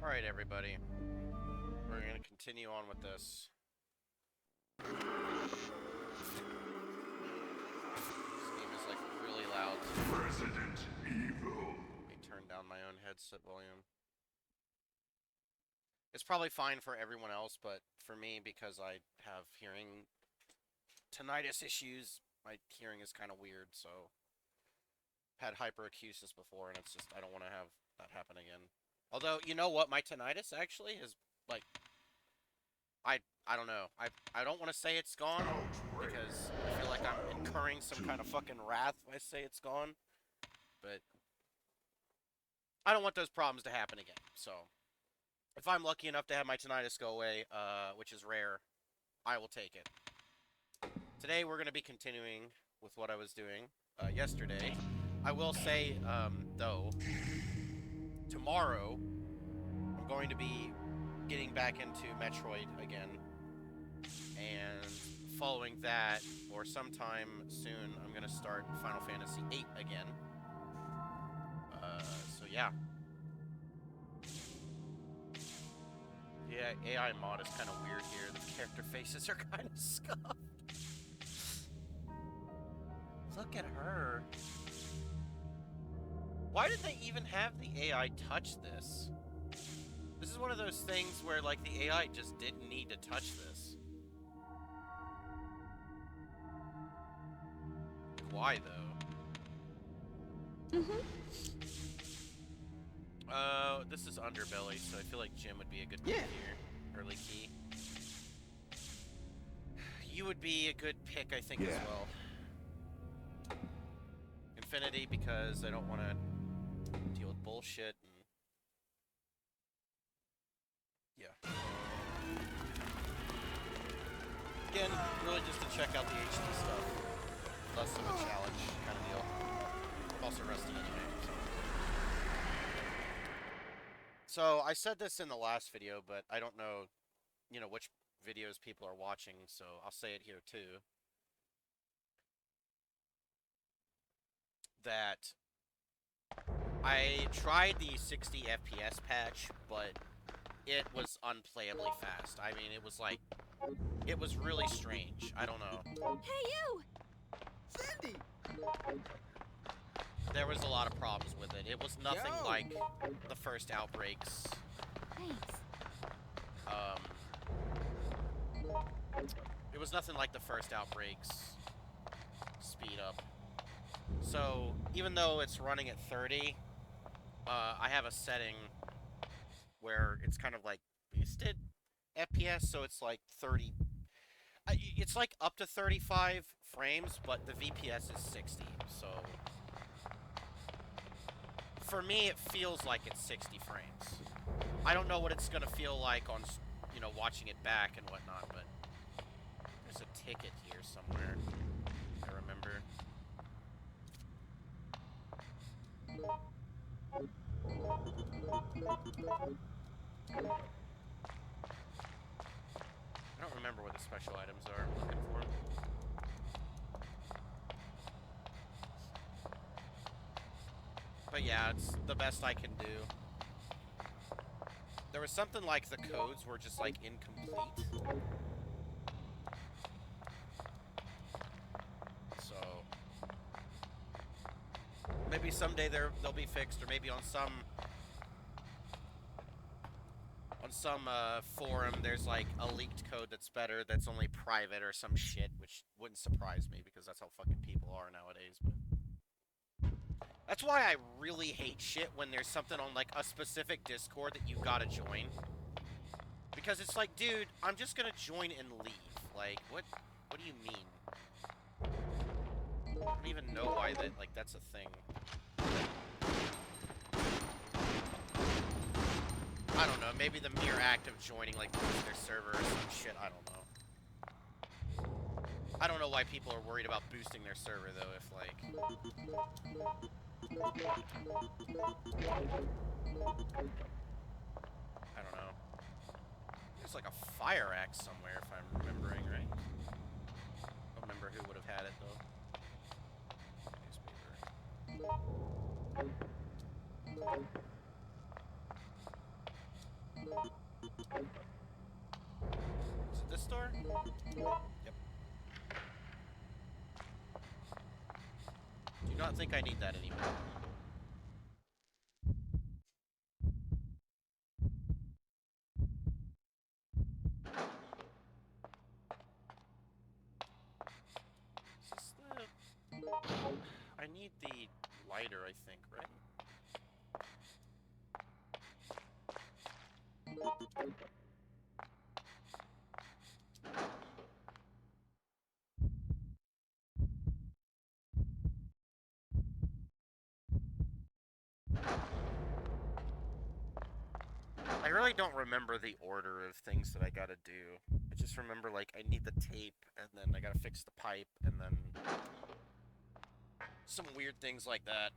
Alright, everybody. We're gonna continue on with this. This game is like really loud. Resident Evil. Let me turn down my own headset volume. It's probably fine for everyone else, but for me, because I have hearing tinnitus issues, my hearing is kind of weird, so I've had hyperacusis before, and it's just, I don't want to have that happen again. Although, you know what, my tinnitus actually is, like, I don't know. I don't want to say it's gone, Outbreak. because I feel like I'm incurring some kind of fucking wrath when I say it's gone. But I don't want those problems to happen again, so if I'm lucky enough to have my tinnitus go away, which is rare, I will take it. Today we're going to be continuing with what I was doing yesterday. I will say, though, tomorrow I'm going to be getting back into Metroid again. And following that, or sometime soon, I'm going to start Final Fantasy VIII again. So yeah. Yeah, AI mod is kind of weird here. The character faces are kind of scuffed. Look at her. Why did they even have the AI touch this? This is one of those things where, like, the AI just didn't need to touch this. Why, though? This is Underbelly, so I feel like Jim would be a good pick here. Early key. You would be a good pick, I think, as well. Infinity, because I don't want to deal with bullshit. And yeah. Again, really just to check out the HD stuff. Less of a challenge kind of deal. I'm also resting anyway. So I said this in the last video, but I don't know, you know, which videos people are watching, so I'll say it here too. That I tried the 60 FPS patch, but it was unplayably fast. I mean, it was like, it was really strange. I don't know. Hey, you! Cindy! There was a lot of problems with it. It was nothing like the first Outbreaks. Thanks. It was nothing like the first Outbreaks speed up. So, even though it's running at 30, I have a setting where it's kind of like boosted FPS, so it's like 30. It's like up to 35 frames, but the VPS is 60, so for me, it feels like it's 60 frames. I don't know what it's gonna feel like on, you know, watching it back and whatnot, but there's a ticket here somewhere, I remember. I don't remember what the special items are I'm looking for. But yeah, it's the best I can do. There was something like the codes were just like incomplete. So maybe someday they'll be fixed, or maybe on some forum there's like a leaked code that's better, that's only private or some shit, which wouldn't surprise me because that's how fucking people are nowadays. But that's why I really hate shit when there's something on like a specific Discord that you gotta join. Because it's like, dude, I'm just gonna join and leave. Like, what do you mean? I don't even know why that's a thing. I don't know, maybe the mere act of joining, like, their server or some shit, I don't know. I don't know why people are worried about boosting their server, though, if, like... I don't know. There's, like, a fire axe somewhere, if I'm remembering right. I don't remember who would have had it, though. Newspaper. Is it this door? Yep. Do not think I need that anymore. Is this the... I need the lighter, I think, right? I really don't remember the order of things that I gotta do. I just remember, like, I need the tape, and then I gotta fix the pipe, and then... some weird things like that.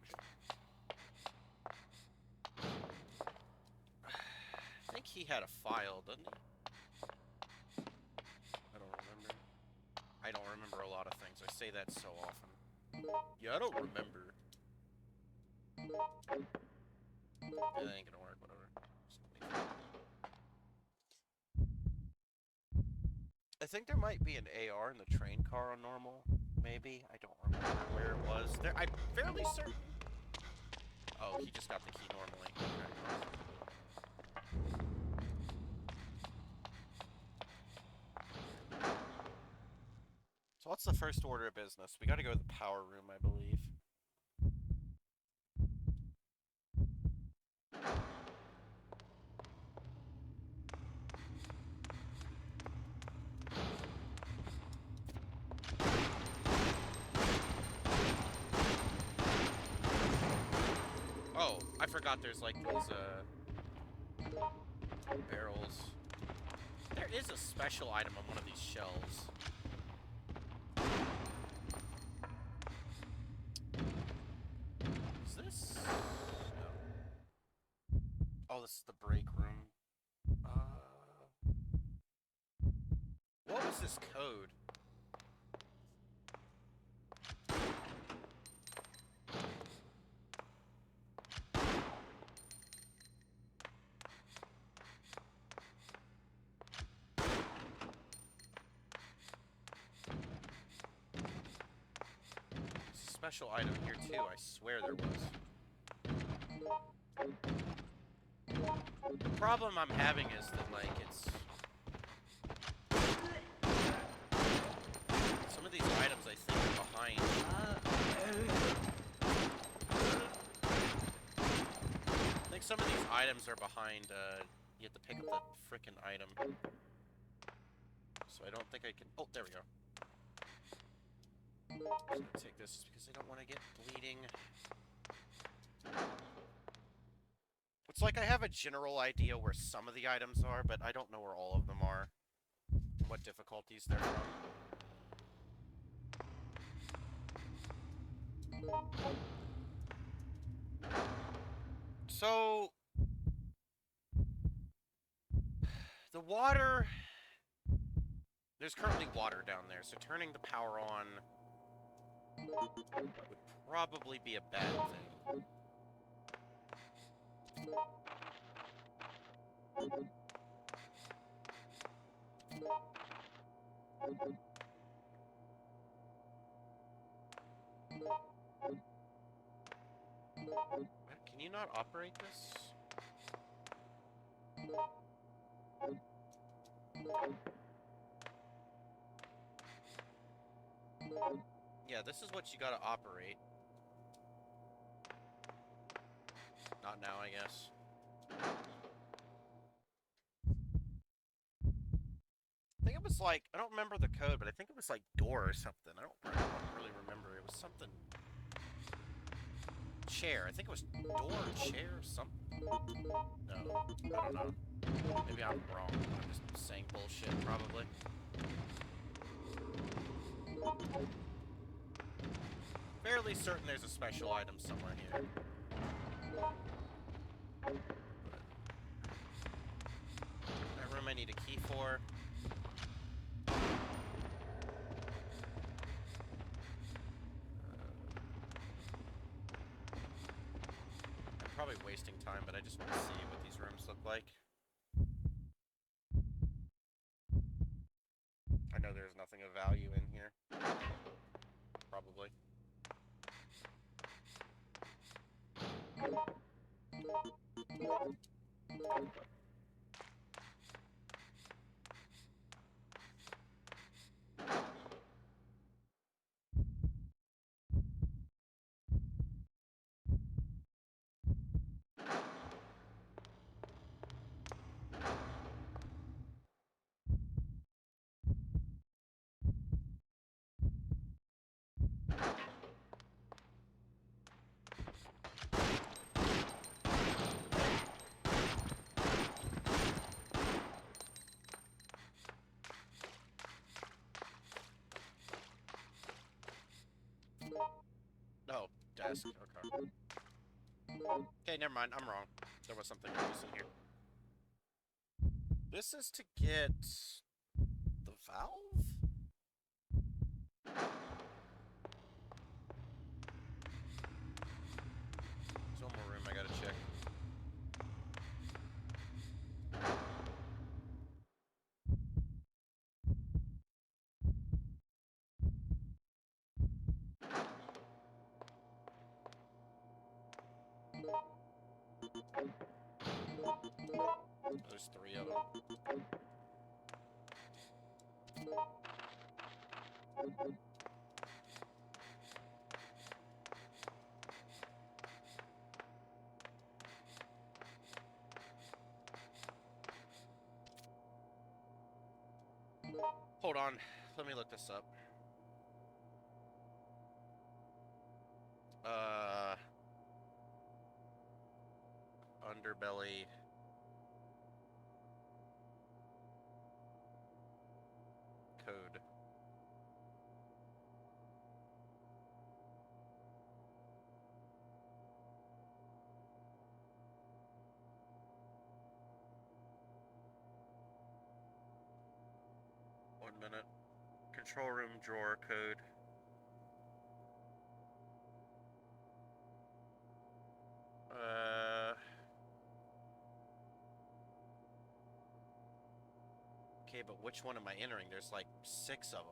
I think he had a file, doesn't he? I don't remember. I don't remember a lot of things. I say that so often. Yeah, I don't remember. Yeah, that ain't gonna work, whatever. I think there might be an AR in the train car on normal. Maybe. I don't remember where it was. There, I'm fairly certain. Oh, he just got the key normally. Okay. So what's the first order of business? We gotta go to the power room, I believe. Oh, I forgot there's like these, barrels. There is a special item on one of these shelves. Is this? No. Oh, this is the break room. What was this code? Special item here too, I swear there was. The problem I'm having is that, like, it's... some of these items I think are behind. I think some of these items are behind, you have to pick up the frickin' item. So I don't think I can... oh, there we go. I'm just gonna take this because I don't want to get bleeding. It's like I have a general idea where some of the items are, but I don't know where all of them are. And what difficulties they're from. So... the water... there's currently water down there, so turning the power on would probably be a bad thing. Can you not operate this? Yeah, this is what you gotta operate. Not now, I guess. I think it was like, I don't remember the code, but I think it was like door or something. I don't really remember. It was something... chair. I think it was door, chair, something. No, I don't know. Maybe I'm wrong. I'm just saying bullshit, probably. Fairly certain there's a special item somewhere here. That room I need a key for. I'm probably wasting time, but I just want to see what these rooms look like. know there's nothing of value in here. Probably. No, desk. Okay. Okay, never mind. I'm wrong. There was something else in here. This is to get the valve? There's one more room I gotta check. There's 3 of them. Hold on. Let me look this up. Underbelly. Code. One minute. Control room drawer code. Okay, but which one am I entering? There's like 6 of them.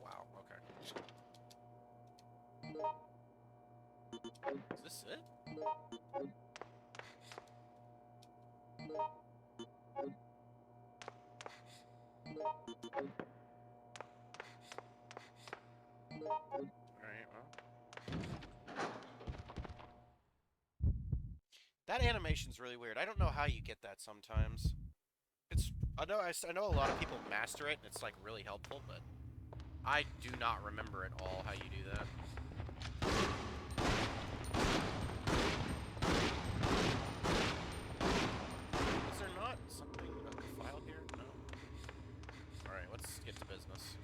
Wow, okay. Is this it? Alright, well. That animation's really weird. I don't know how you get that sometimes. I know a lot of people master it and it's like really helpful, but I do not remember at all how you do that. Is there not something, a file here? No. Alright, let's get to business.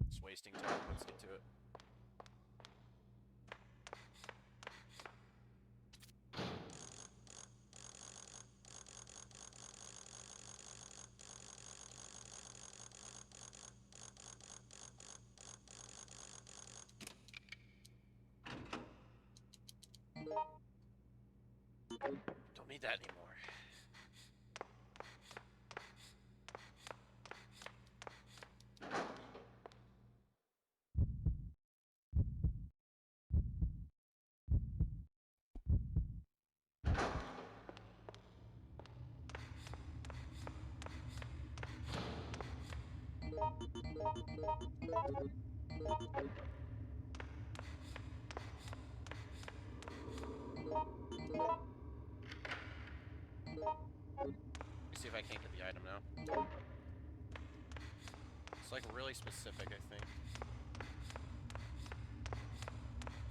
It's wasting time. Let's get to it. Don't need that anymore. Let me see if I can't get the item now. It's like really specific, I think.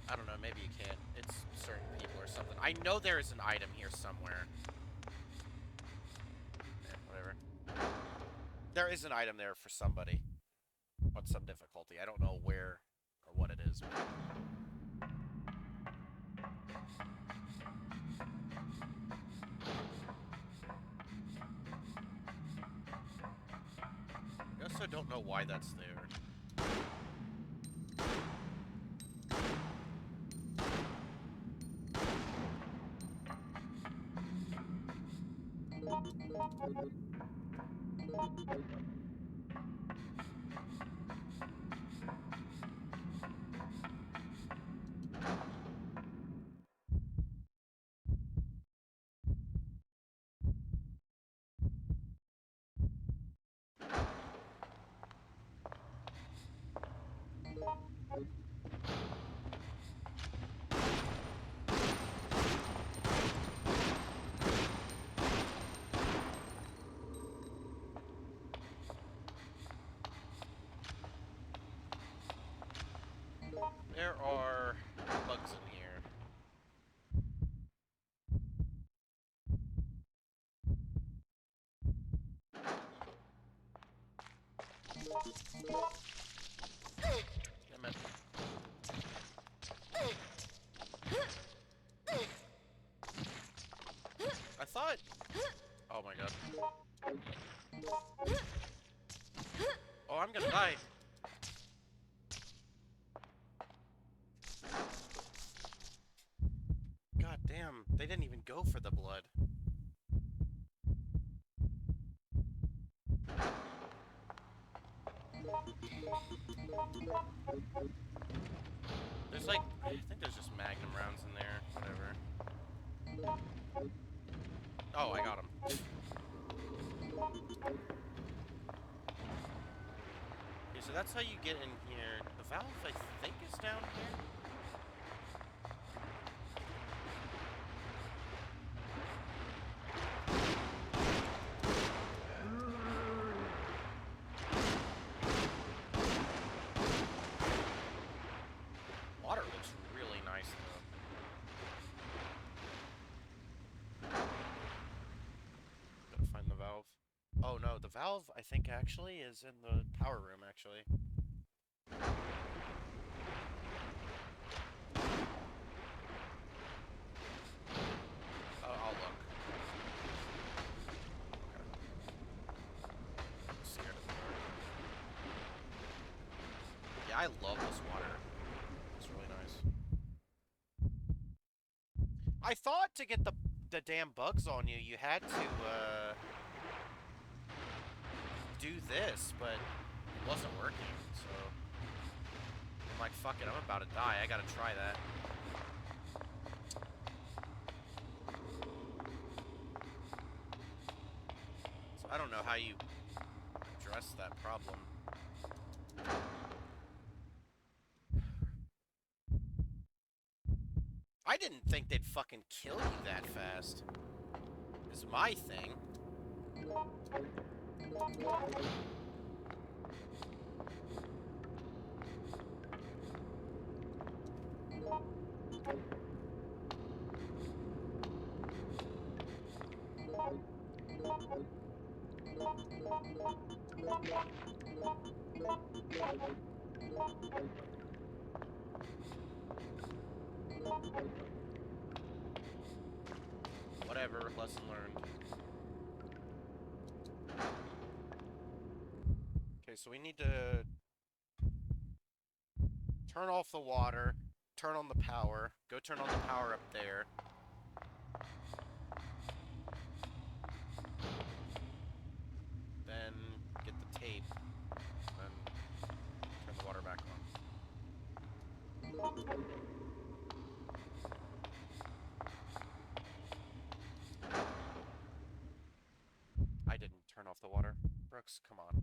I don't know, maybe you can't. It's certain people or something. I know there is an item here somewhere. Yeah, whatever. There is an item there for somebody. On some difficulty. I don't know where or what it is. why that's there. There are bugs in here. Damn it. I thought... Oh my god. Oh, I'm gonna die. God damn, they didn't even go for the blood. There's like, I think there's just magnum rounds in there. Whatever. Oh, I got him. Okay, so that's how you get in here. The valve, I think, is down here. Water looks really nice, though. Gotta find the valve. Oh, no, the valve, I think, actually, is in the power room, actually. Oh, I'll look. Okay. I'm scared of the dark. Yeah, I love this water. It's really nice. I thought to get the damn bugs on you, you had to, do this, but it wasn't working, so... I'm like, fuck it, I'm about to die. I gotta try that. So I don't know how you address that problem. I didn't think they'd fucking kill you that fast. Is my thing. Whatever, lesson learned. Okay, so we need to turn off the water, turn on the power, go turn on the power up there. Then get the tape, then turn the water back on. I didn't turn off the water. Brooks, come on.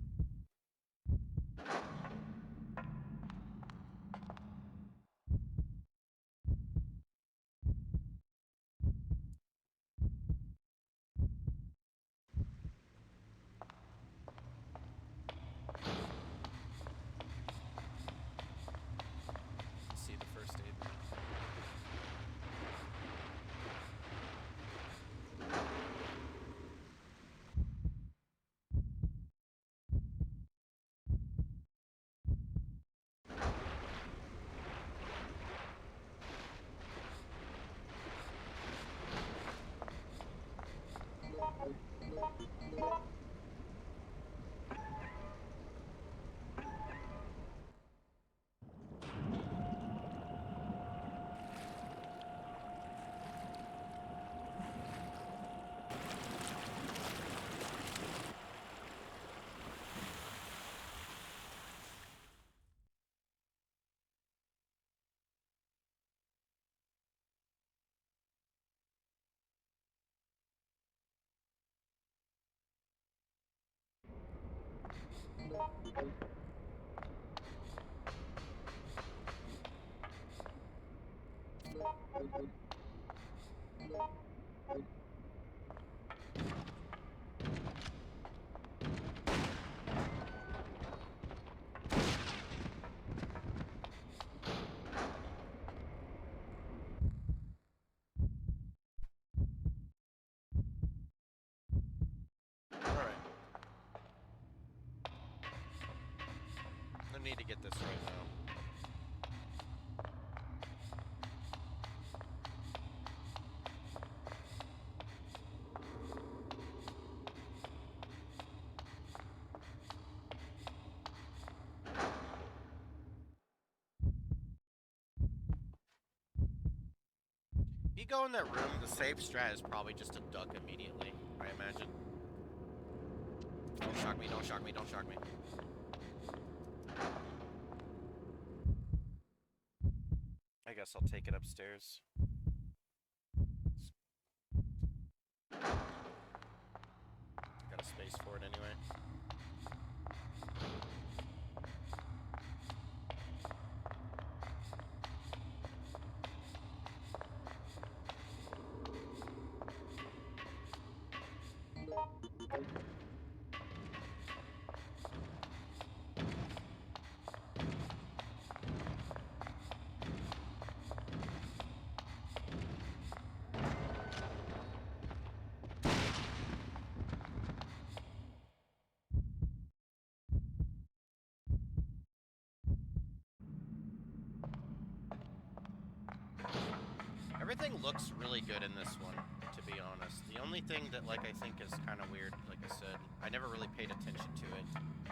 See the first aid. Alright. I need to get this right now. If you go in that room, the safe strat is probably just to duck immediately, I imagine. Don't shock me, don't shock me, don't shock me. I guess I'll take it upstairs. Got a space for it anyway. Everything looks really good in this one, to be honest. The only thing that, like, I think is kind of weird, like I said, I never really paid attention to it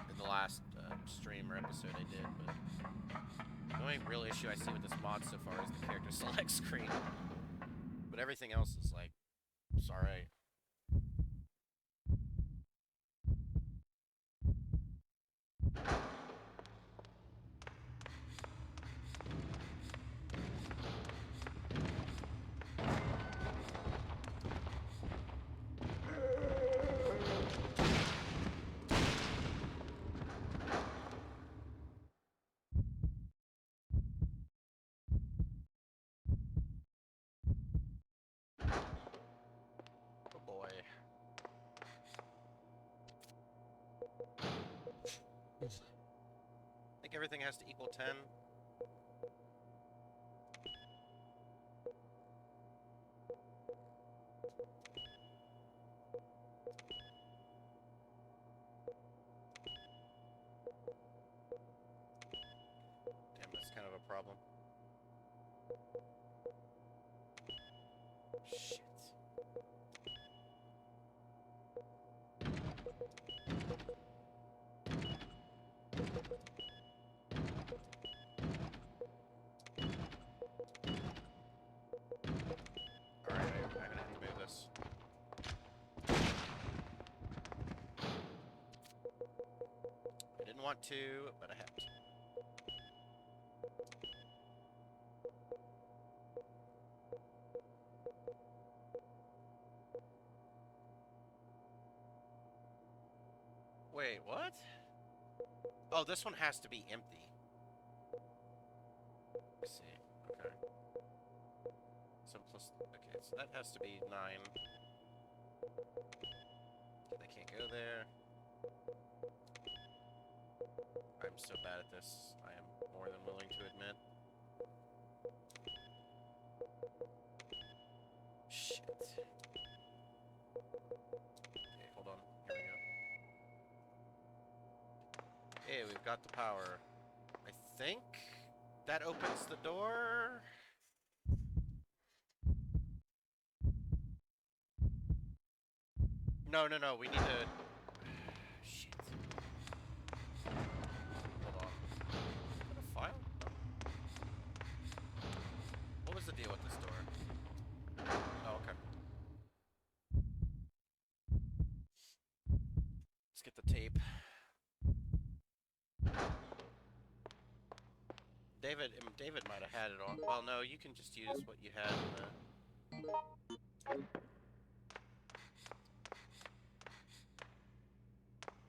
in the last stream or episode I did, but the only real issue I see with this mod so far is the character select screen. But everything else is, like, it's alright. Oh boy. I think everything has to equal 10. Damn, that's kind of a problem. Shit. Alright, I'm gonna have to move this. I didn't want to, but I have to. Wait, what? Oh, this one has to be empty. Let's see. Okay. Okay, so that has to be 9. Okay, they can't go there. I'm so bad at this. I am more than willing to admit. Shit. Okay, hold on. Here we go. Hey, we've got the power. I think that opens the door. No, we need to... Shit. Hold on. Is that a file? What was the deal with this door? Oh, okay. Let's get the tape. David might have had it on. Well, no, you can just use what you had in the...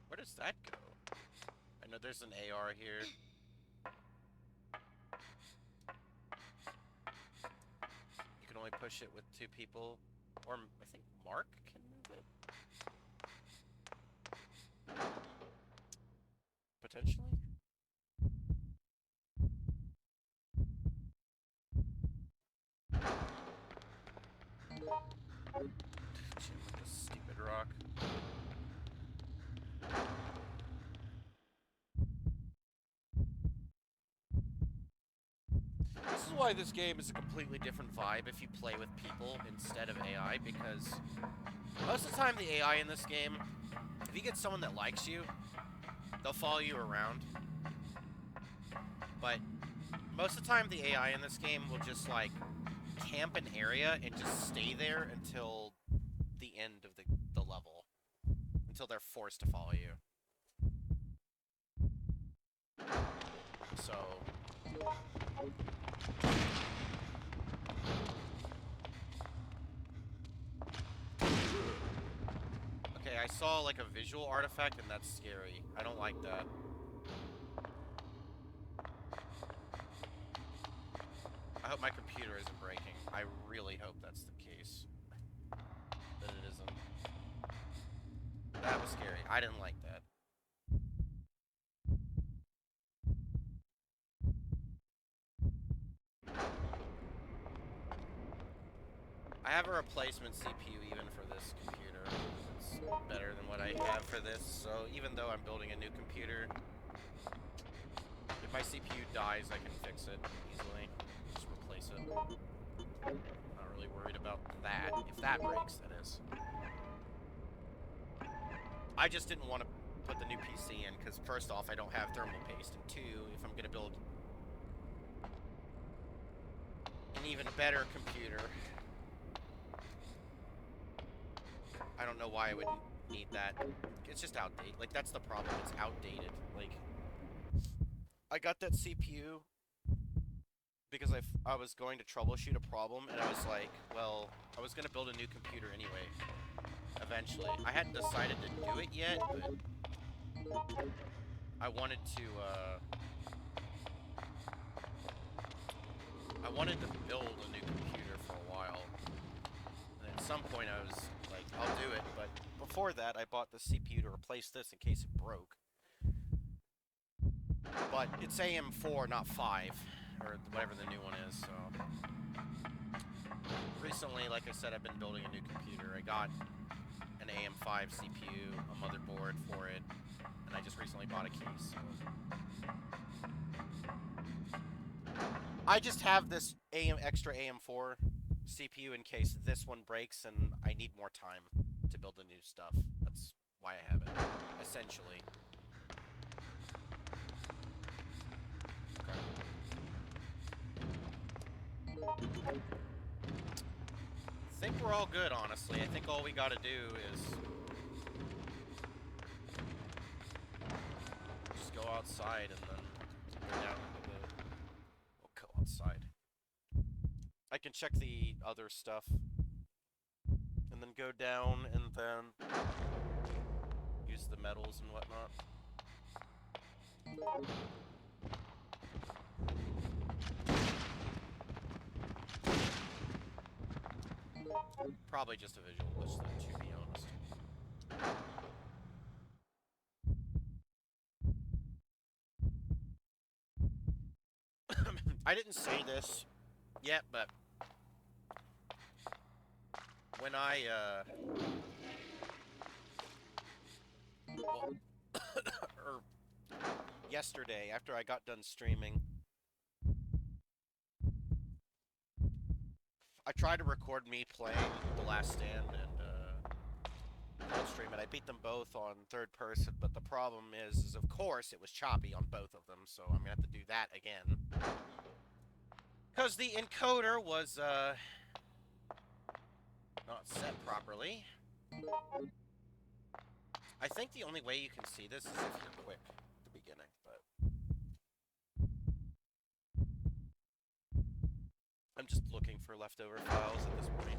Where does that go? I know, there's an AR here. You can only push it with 2 people. Or, I think Mark can move it? Potentially? Shit, with this stupid rock. This is why this game is a completely different vibe if you play with people instead of AI, because most of the time the AI in this game, if you get someone that likes you, they'll follow you around. But most of the time the AI in this game will just, like, camp an area and just stay there until the end of the level. Until they're forced to follow you. So... Okay, I saw, like, a visual artifact, and that's scary. I don't like that. I hope my computer isn't breaking. I really hope that's the case. That it isn't. That was scary. I didn't like that. I have a replacement CPU even for this computer. It's better than what I have for this, so even though I'm building a new computer, if my CPU dies, I can fix it easily. Just replace it. Not really worried about that. If that breaks, that is. I just didn't want to put the new PC in, because first off, I don't have thermal paste, and two, if I'm going to build an even better computer, I don't know why I would need that. It's just outdated. Like, that's the problem. It's outdated. Like, I got that CPU because I was going to troubleshoot a problem, and I was like, well, I was going to build a new computer anyway, eventually. I hadn't decided to do it yet, but I wanted to build a new computer for a while. And at some point I was like, I'll do it, but before that I bought the CPU to replace this in case it broke. But it's AM4, not 5, or whatever the new one is, so... Recently, like I said, I've been building a new computer. I got an AM5 CPU, a motherboard for it, and I just recently bought a case, so... I just have this extra AM4 CPU in case this one breaks and I need more time to build the new stuff. That's why I have it, essentially. Okay. I think we're all good, honestly. I think all we gotta do is just go outside and then go down into the... We'll go outside. I can check the other stuff. And then go down and then use the metals and whatnot. Probably just a visual glitch, though, to be honest. I didn't say this yet, but when I, well, yesterday, after I got done streaming, I tried to record me playing The Last Stand and, cold stream it. I beat them both on third person, but the problem is of course, it was choppy on both of them, so I'm gonna have to do that again. Because the encoder was, not set properly. I think the only way you can see this is if you're quick at the beginning, but... I'm just looking for leftover files at this point.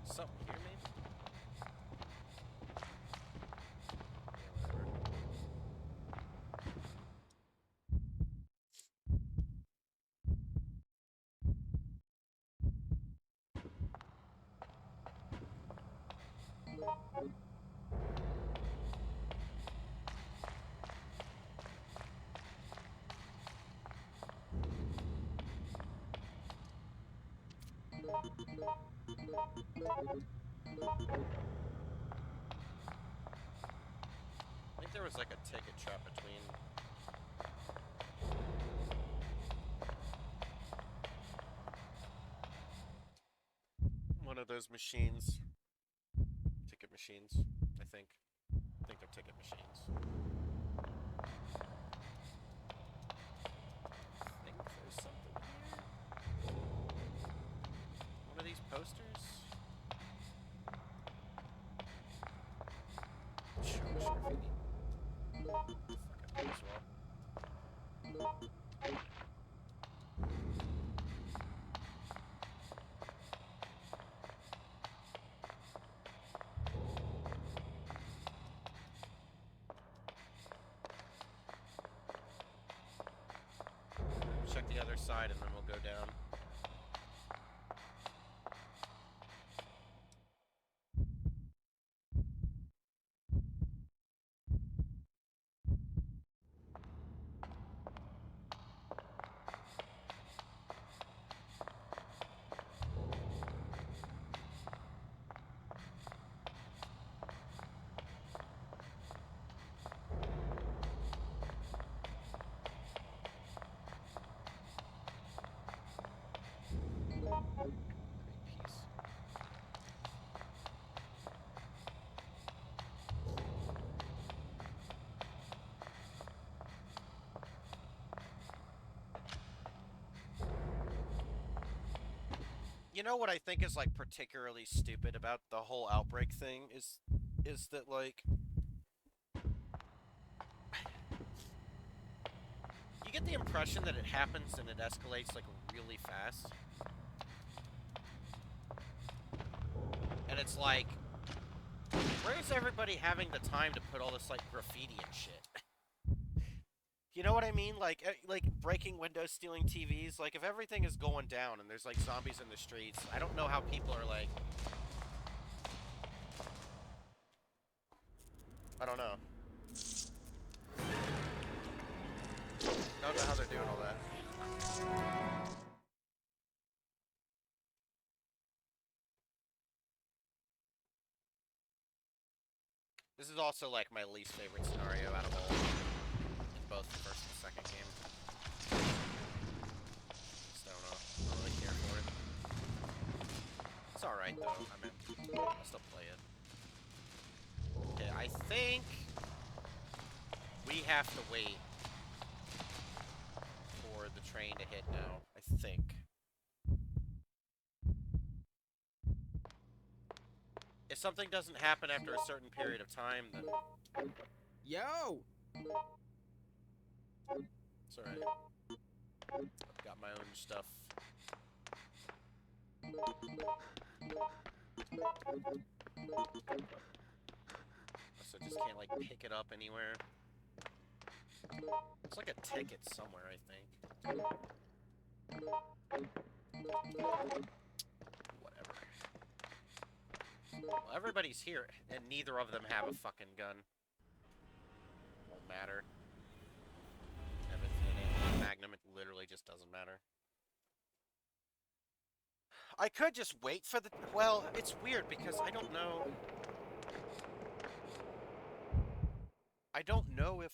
Something here, maybe? I think there was like a ticket trap between. One of those machines. Ticket machines, I think. I think they're ticket machines. I think there's something here. One of these posters? Sure if you need. Fucking might as well. Check the other side and then we'll go down. Peace. You know what I think is like particularly stupid about the whole Outbreak thing is that like you get the impression that it happens and it escalates like really fast. And it's like, where's everybody having the time to put all this like graffiti and shit? You know what I mean? Like breaking windows, stealing TVs. Like, if everything is going down and there's like zombies in the streets, I don't know how people are like. I don't know. I don't know how they're doing all that. This is also like my least favorite scenario out of all in both the first and second game. Just don't know. I don't really care for it. It's alright though. I mean, I'll still play it. Okay, I think we have to wait for the train to hit now. I think. If something doesn't happen after a certain period of time, then Yo! it's alright. Got my own stuff. So just can't like pick it up anywhere. It's like a ticket somewhere, I think. Whatever. Well, everybody's here, and neither of them have a fucking gun. Won't matter. If it ain't a Magnum, it literally just doesn't matter. I could just wait for the... Well, it's weird because I don't know... I don't know if,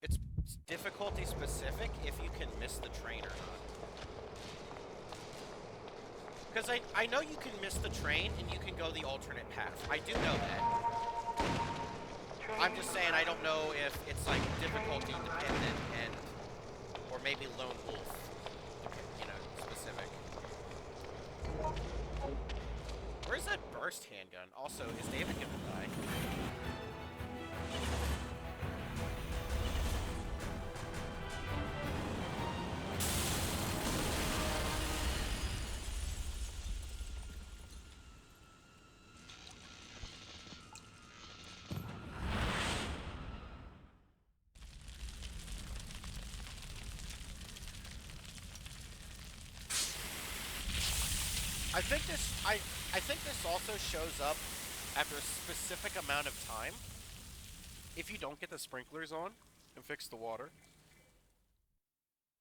it's difficulty specific if you can miss the train or not. Because I know you can miss the train and you can go the alternate path. I do know that. I'm just saying I don't know if it's like difficulty dependent and... Or maybe lone wolf. You know, specific. Where's that burst handgun? Also, is David gonna die? I think this also shows up after a specific amount of time. If you don't get the sprinklers on and fix the water,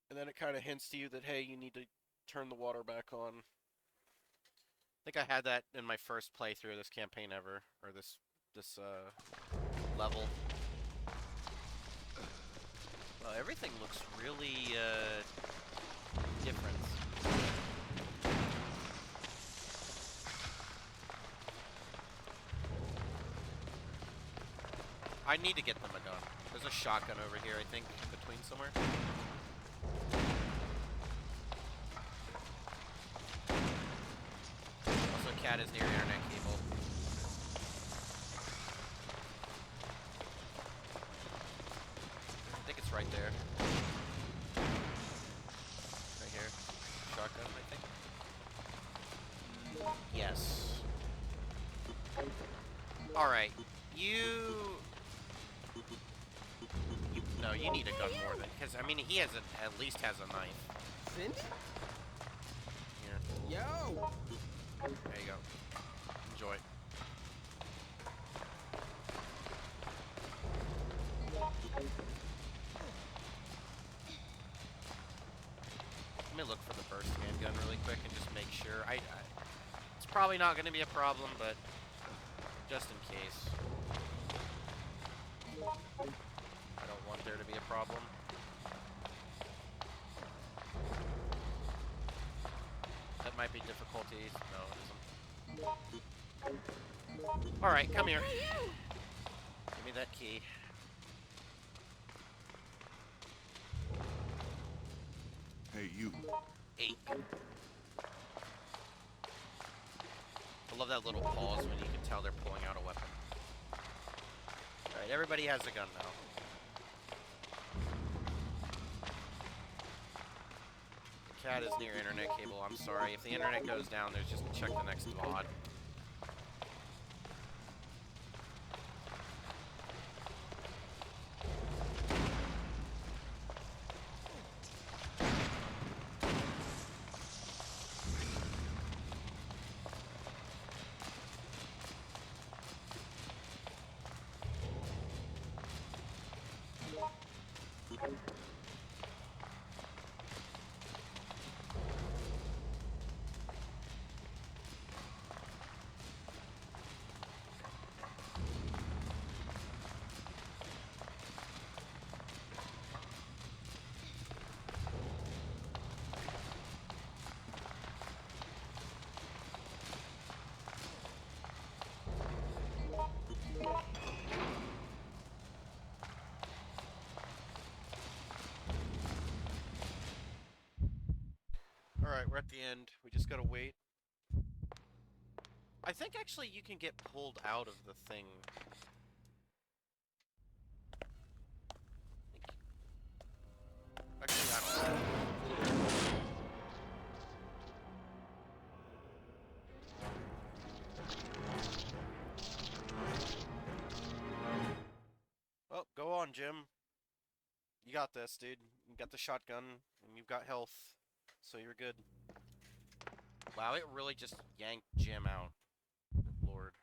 and then it kind of hints to you that, hey, you need to turn the water back on. I think I had that in my first playthrough of this campaign ever, or this level. Well, everything looks really different. I need to get them a gun. There's a shotgun over here, I think, in between somewhere. Also, cat is near internet cable. I think it's right there. Right here. Shotgun, I think. Yes. Alright. No, you need a gun more than... Because, I mean, he at least has a knife. Cindy? Here. Yo! There you go. Enjoy. Let me look for the burst handgun really quick and just make sure. It's probably not going to be a problem, but just in case. I don't want there to be a problem. That might be difficulty. No, it isn't. Alright, come here. Give me that key. Hey, you. 8. I love that little pause when you can tell they're pulling out a weapon. Alright, everybody has a gun now. The cat is near internet cable, I'm sorry. If the internet goes down, there's just check the next VOD. Alright, we're at the end. We just gotta wait. I think actually you can get pulled out of the thing. Actually, I don't know. Well, go on, Jim. You got this, dude. You got the shotgun, and you've got health, so you're good. Wow, it really just yanked Jim out. Good lord.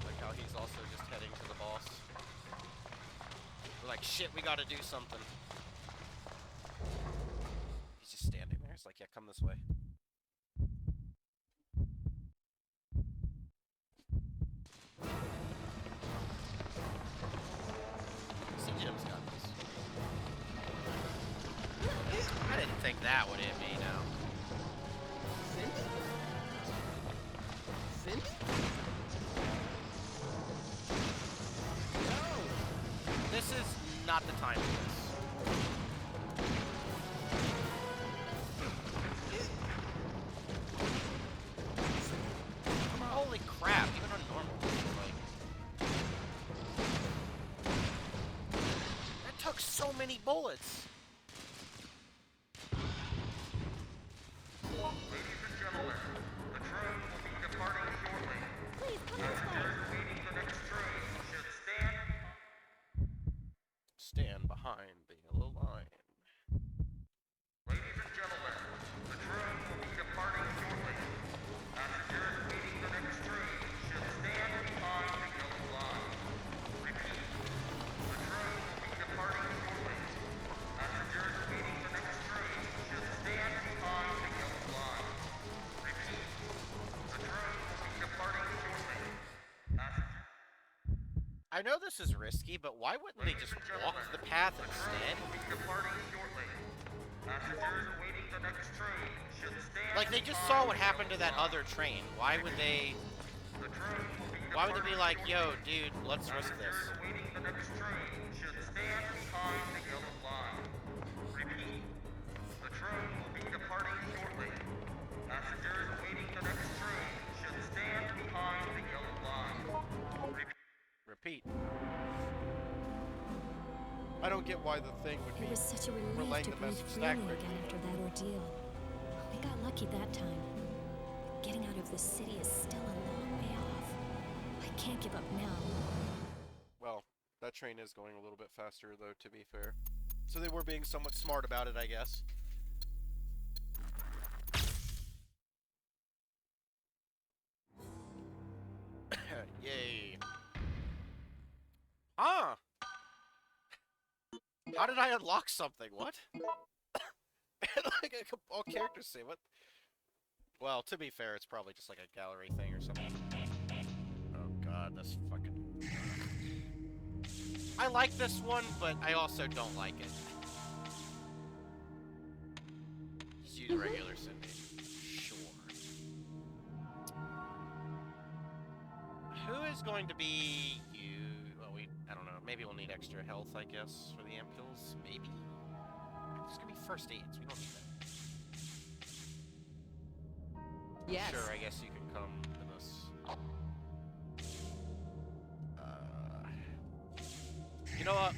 Like how he's also just heading to the boss. We're like, shit, we gotta do something. He's just standing there. It's like, yeah, come this way. See, Jim's got this. I didn't think that would hit me now. Cindy? Cindy? Yo! This is not the time for this. Holy crap, even on normal, like... That took so many bullets! I know this is risky, but why wouldn't they just walk the path instead? Like, they just saw what happened to that other train. Why would they... Why would they be like, yo, dude, let's risk this? Repeat. I don't get why the thing would be It was such a relief relaying to the breathe message freely that quickly. again after that ordeal. We got lucky that time. Getting out of the city is still a long way off. I can't give up now. Well, that train is going a little bit faster, though, to be fair. So they were being somewhat smart about it, I guess. Yay. Ah! How did I unlock something? What? Like, all characters say, what? Well, to be fair, it's probably just like a gallery thing or something. Oh god, this fucking... I like this one, but I also don't like it. Just use regular Cindy. Sure. Who is going to be you? Well, I don't know. Maybe we'll need extra health, I guess, for the ampules. Maybe? It's gonna be first aids. We don't need that. Yes. Sure, I guess you can come to this. You know what?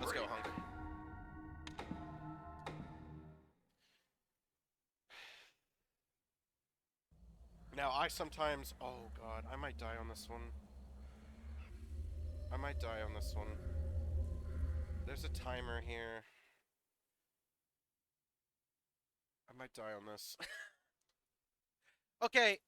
Let's go, Hunk. Now, I sometimes... Oh, God. I might die on this one. I might die on this one. There's a timer here. I might die on this. Okay.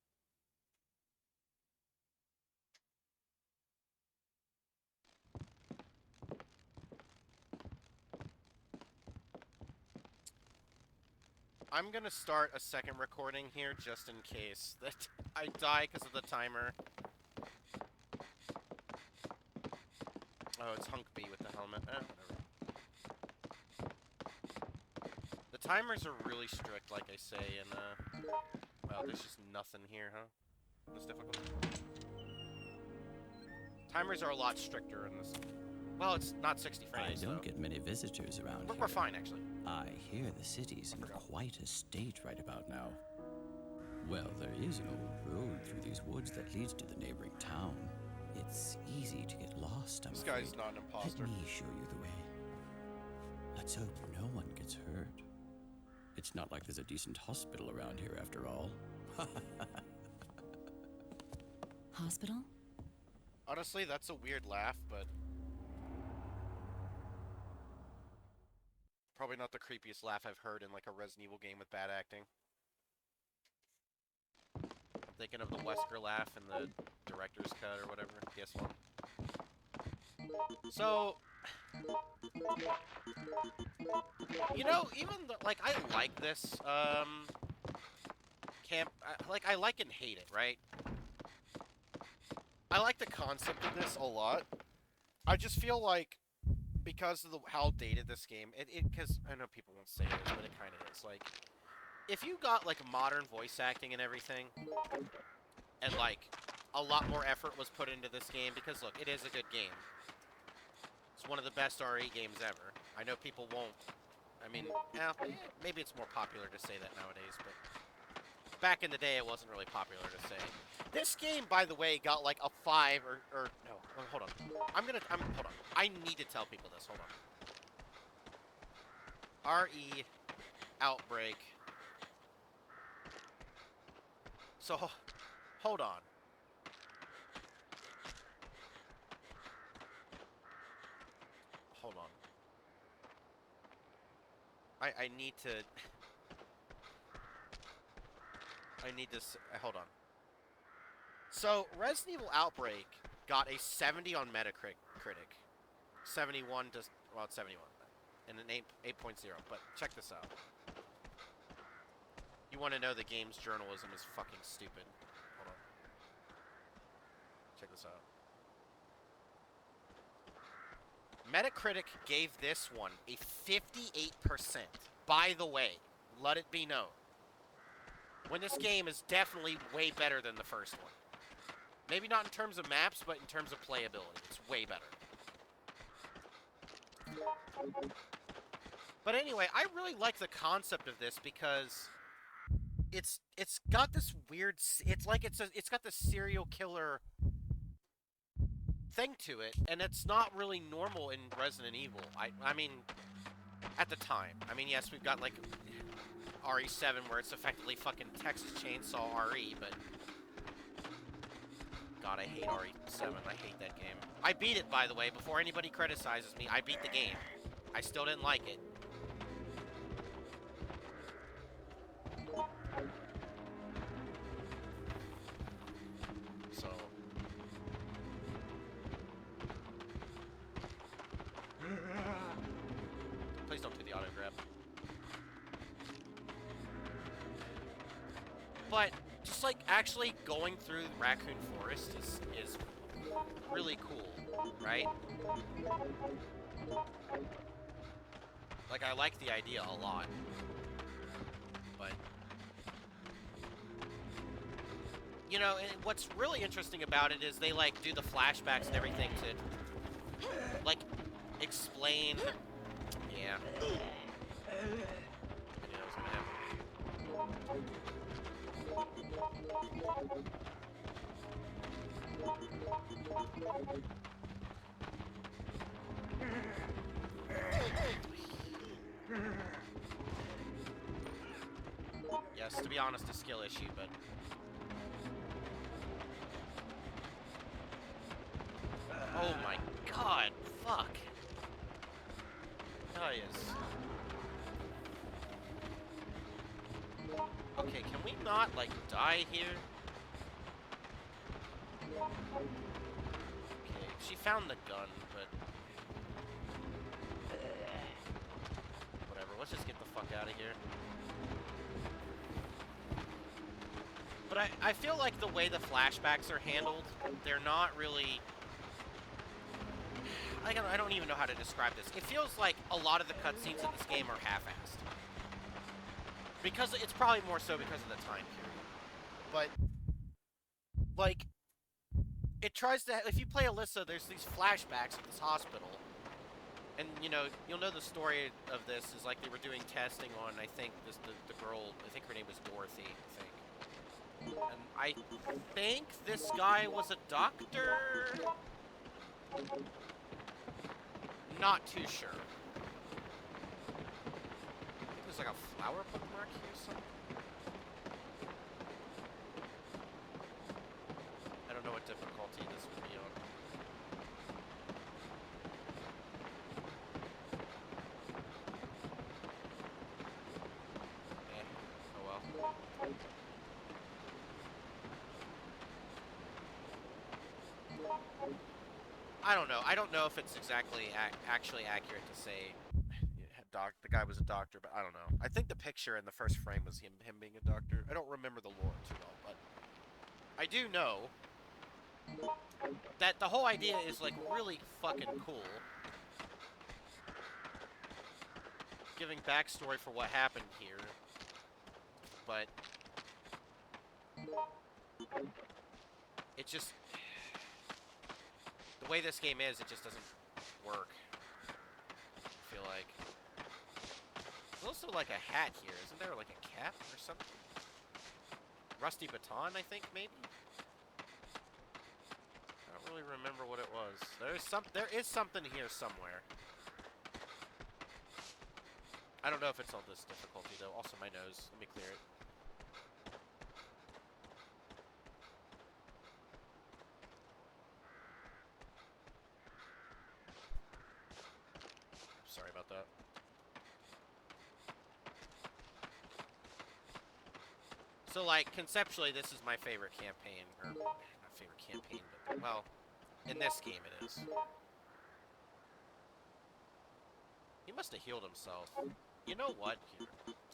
I'm gonna start a second recording here just in case that I die because of the timer. Oh, it's Hunk B with the helmet. Whatever. The timers are really strict, like I say, and well, there's just nothing here, huh? This difficult. Timers are a lot stricter in this. Well, it's not 60 frames. I don't though. get many visitors around here. We're fine, actually. I hear the city's in quite a state right about now. Well, there is an old road through these woods that leads to the neighboring town. It's easy to get lost, I'm This afraid. guy's not an imposter. Let me show you the way. Let's hope no one gets hurt. It's not like there's a decent hospital around here after all. Hospital? Honestly, that's a weird laugh, but probably not the creepiest laugh I've heard in like a Resident Evil game with bad acting. I'm thinking of the Wesker laugh in the director's cut or whatever, PS1. So, you know, even the, like, I like this I like and hate it, right? I like the concept of this a lot. I just feel like because of how dated this game, because I know people won't say it is, but it kind of is. Like, if you got like modern voice acting and everything, and like a lot more effort was put into this game, because look, it is a good game. It's one of the best RE games ever. I know people won't. I mean, maybe it's more popular to say that nowadays, but back in the day, it wasn't really popular to say. This game, by the way, got like a 5 or no. Hold on. Hold on. I need to tell people this. Hold on. RE Outbreak. So, hold on. Hold on. I need to... hold on. So, Resident Evil Outbreak got a 70 on Metacritic. 71 to... well, it's 71. And an 8.0. But check this out. You want to know the game's journalism is fucking stupid. Hold on. Check this out. Metacritic gave this one a 58%. By the way, let it be known. When this game is definitely way better than the first one. Maybe not in terms of maps, but in terms of playability. It's way better. But anyway, I really like the concept of this because it's got this weird, it's got this serial killer thing to it, and it's not really normal in Resident Evil. I mean, at the time. I mean, yes, we've got like RE7 where it's effectively fucking Texas Chainsaw RE, but God, I hate RE7. I hate that game. I beat it, by the way, before anybody criticizes me. I beat the game. I still didn't like it. So... Please don't do the auto grab. But just like actually going through Raccoon Forest is really cool, right? Like, I like the idea a lot. But you know, and what's really interesting about it is they like do the flashbacks and everything to like explain. Yeah. I knew that was gonna happen. Yes, to be honest, a skill issue, but... Oh my god, fuck. Guys. Okay, can we not, like, die here? Okay, she found the gun, but... Whatever, let's just get the fuck out of here. But I feel like the way the flashbacks are handled, they're not really... I don't even know how to describe this. It feels like a lot of the cutscenes in this game are half-assed. Because it's probably more so because of the time period. But, like, it tries to... If you play Alyssa, there's these flashbacks at this hospital. And, you know, you'll know the story of this is, like, they were doing testing on, I think, the girl... I think her name was Dorothy, I think. And I think this guy was a doctor? Not too sure. I think there's like a flower bookmark here somewhere. I don't know what difficulty this would be on. Oh well. I don't know. I don't know if it's exactly actually accurate to say the guy was a doctor, but I don't know. I think the picture in the first frame was him being a doctor. I don't remember the lore too well, but I do know that the whole idea is like really fucking cool. Giving backstory for what happened here, but it just... The way this game is, it just doesn't work. I feel like. There's also like a hat here. Isn't there like a cap or something? Rusty baton, I think, maybe? I don't really remember what it was. There is something here somewhere. I don't know if it's on this difficulty though. Also my nose. Let me clear it. Sorry about that. So, like, conceptually, this is my favorite campaign. Or, not favorite campaign, but, well, in this game it is. He must have healed himself. You know what?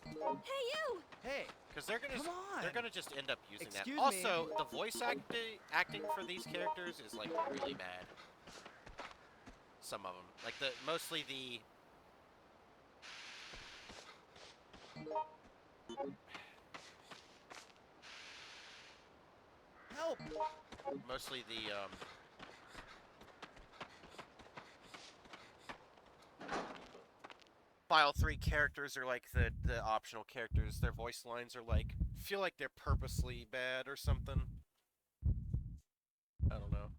Hey, you! Hey, Because come they're on. gonna just end up using Excuse that. me. Also, the voice acting for these characters is like really bad. Some of them, like mostly the. Help! Mostly the File 3 characters are like the optional characters. Their voice lines are like feel like they're purposely bad or something. I don't know.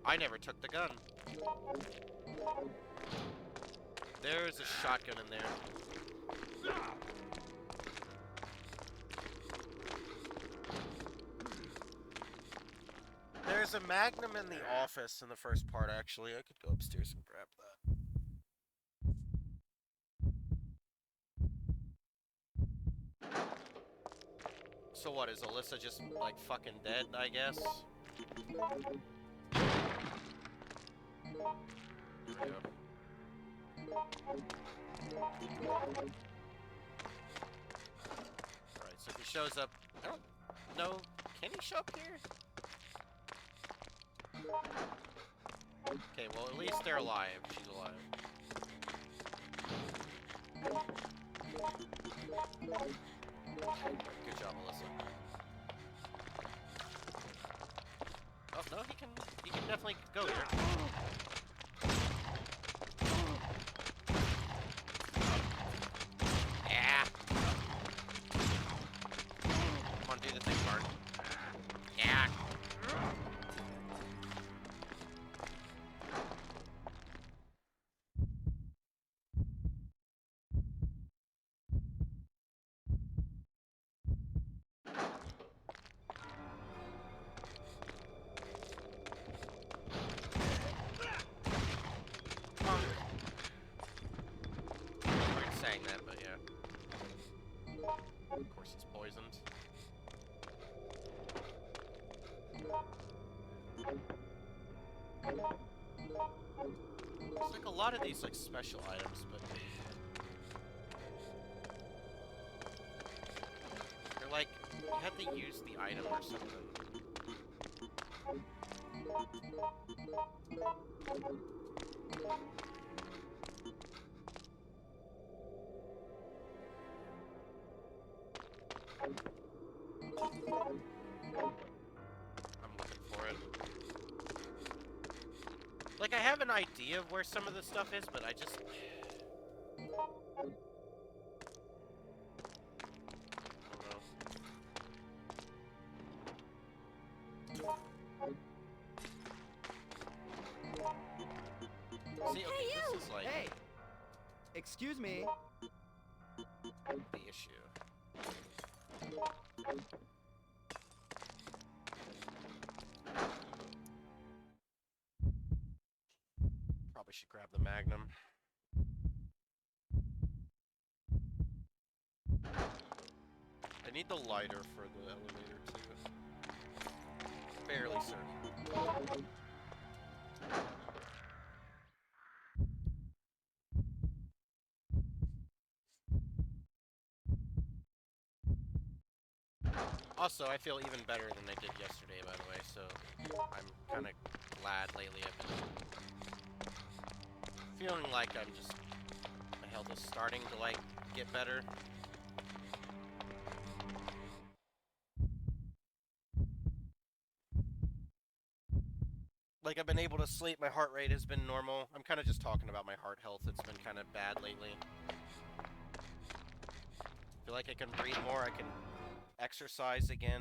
I never took the gun. There's a shotgun in there. There's a Magnum in the office in the first part, actually. I could go upstairs and grab that. So what, is Alyssa just, like, fucking dead, I guess? Here we go. Alright, so if he shows up... I don't know... Can he show up here? Okay, well, at least they're alive. She's alive. Good job, Alyssa. Oh, no, he can definitely go here. Yeah. Come on, do the thing, Bart. Yeah. Weird saying that, but yeah. Of course he's poisoned. There's like a lot of these like special items, but they're like you have to use the item or something. I'm looking for it. Like, I have an idea of where some of this stuff is, but I just... See, okay, this is like Hey! Excuse me. the issue. Probably should grab the Magnum. I need the lighter for the elevator, too. Barely certain. Also, I feel even better than I did yesterday, by the way, so I'm kind of glad lately I've been feeling like I'm just... my health is starting to, like, get better. Like, I've been able to sleep, my heart rate has been normal. I'm kind of just talking about my heart health, it's been kind of bad lately. Feel like I can breathe more, I can exercise again.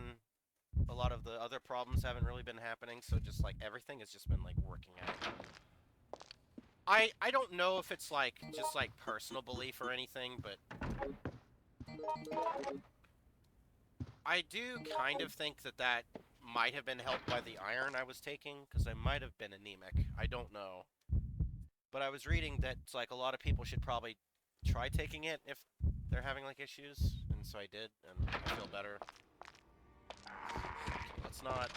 A lot of the other problems haven't really been happening, so just like everything has just been like working out. I don't know if it's like just like personal belief or anything, but I do kind of think that that might have been helped by the iron I was taking, because I might have been anemic. I don't know. But I was reading that like a lot of people should probably try taking it if they're having like issues, and so I did, and I feel better. Let's not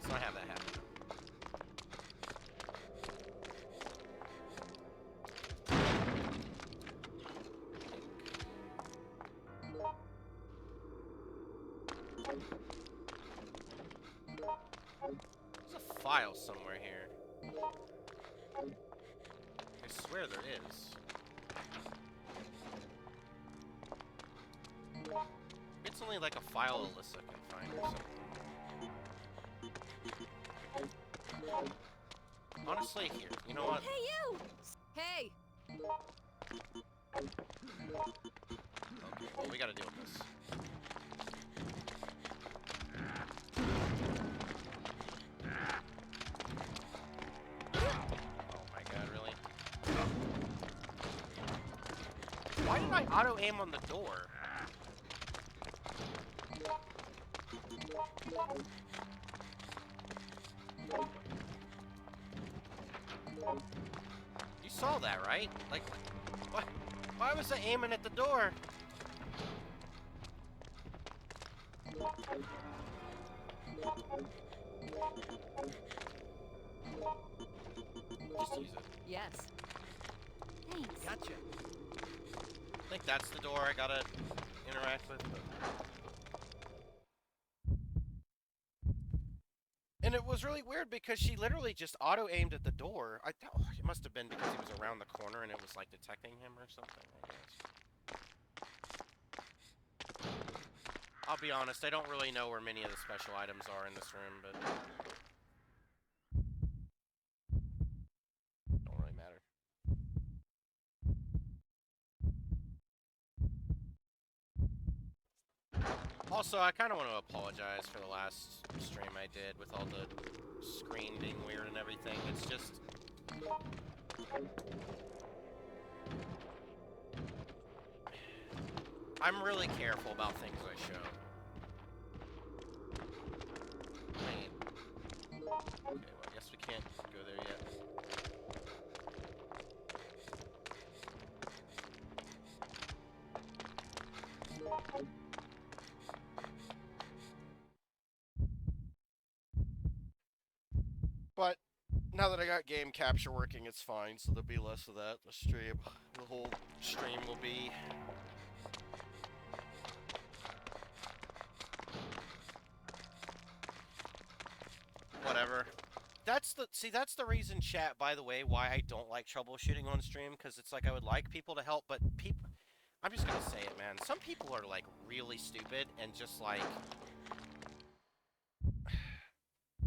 not have that happen. There's a file somewhere here. I swear there is. It's only like a file Alyssa can find or something. Honestly, here. You know what? Hey, you! Hey! Okay, well, we gotta deal with this. Oh my god, really? Why did I auto-aim on the door? You saw that, right? Like, why was I aiming at the door? Just use it. Yes. Thanks. Gotcha. I think that's the door I gotta interact with. And it was really weird because she literally just auto-aimed at the door. I thought it must have been because he was around the corner and it was like detecting him or something, I guess. I'll be honest, I don't really know where many of the special items are in this room, but don't really matter. Also, I kind of want to apologize for the last stream I did with all the screen being weird and everything. It's just... I'm really careful about things I show. Wait. Okay, well, I guess we can't go there yet. But now that I got game capture working, it's fine, so there'll be less of that. The whole stream will be... whatever. That's the reason, chat, by the way, why I don't like troubleshooting on stream, because it's like I would like people to help, but I'm just gonna say it, man. Some people are, like, really stupid and just, like...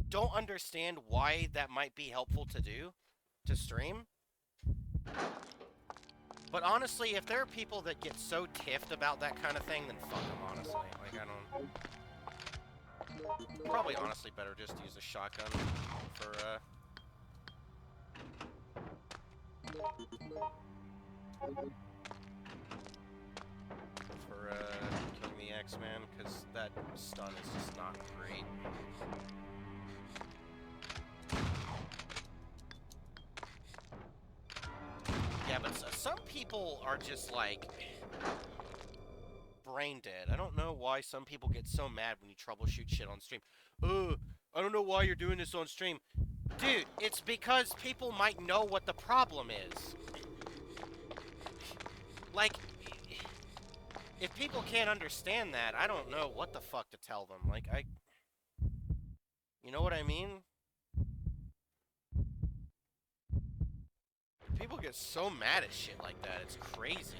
don't understand why that might be helpful to do to stream. But honestly, if there are people that get so tiffed about that kind of thing, then fuck them, honestly. Like, I don't... probably honestly better just use a shotgun for, killing the X-Man, because that stun is just not great. Yeah, but some people are just, like, brain dead. I don't know why some people get so mad when you troubleshoot shit on stream. I don't know why you're doing this on stream. Dude, it's because people might know what the problem is. Like, if people can't understand that, I don't know what the fuck to tell them. Like, you know what I mean? People get so mad at shit like that, it's crazy.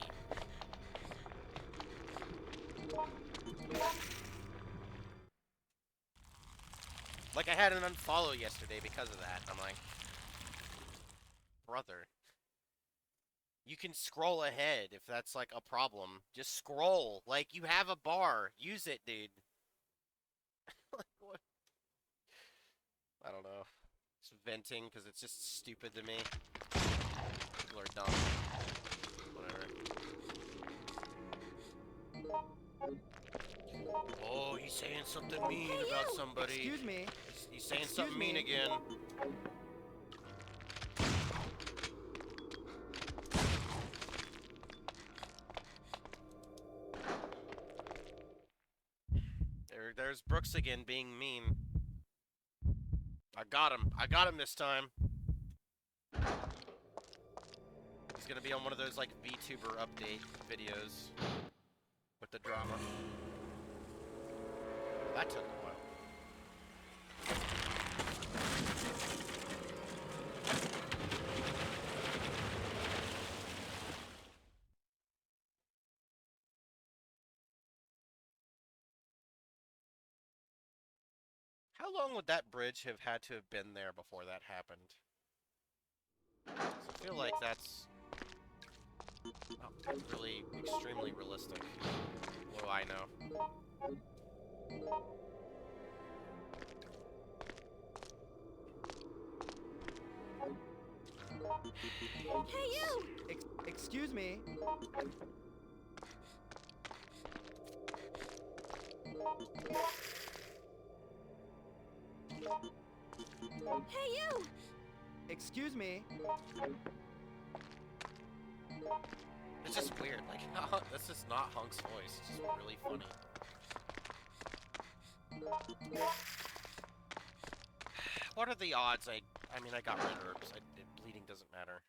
Like, I had an unfollow yesterday because of that. I'm like, brother, you can scroll ahead if that's, like, a problem. Just scroll. Like, you have a bar. Use it, dude. Like, what? I don't know. Just venting because it's just stupid to me. People are dumb. Whatever. Oh, he's saying something mean about somebody. Excuse me. He's saying something mean again. There's Brooks again being mean. I got him. I got him this time. He's gonna be on one of those, like, VTuber update videos with the drama. That took a while. How long would that bridge have had to have been there before that happened? I feel like that's really extremely realistic. What do I know? Hey, you! Excuse me. Hey, you! Excuse me. It's just weird. Like, that's just not Hunk's voice. It's just really funny. What are the odds? I mean, I got red herbs. Bleeding doesn't matter.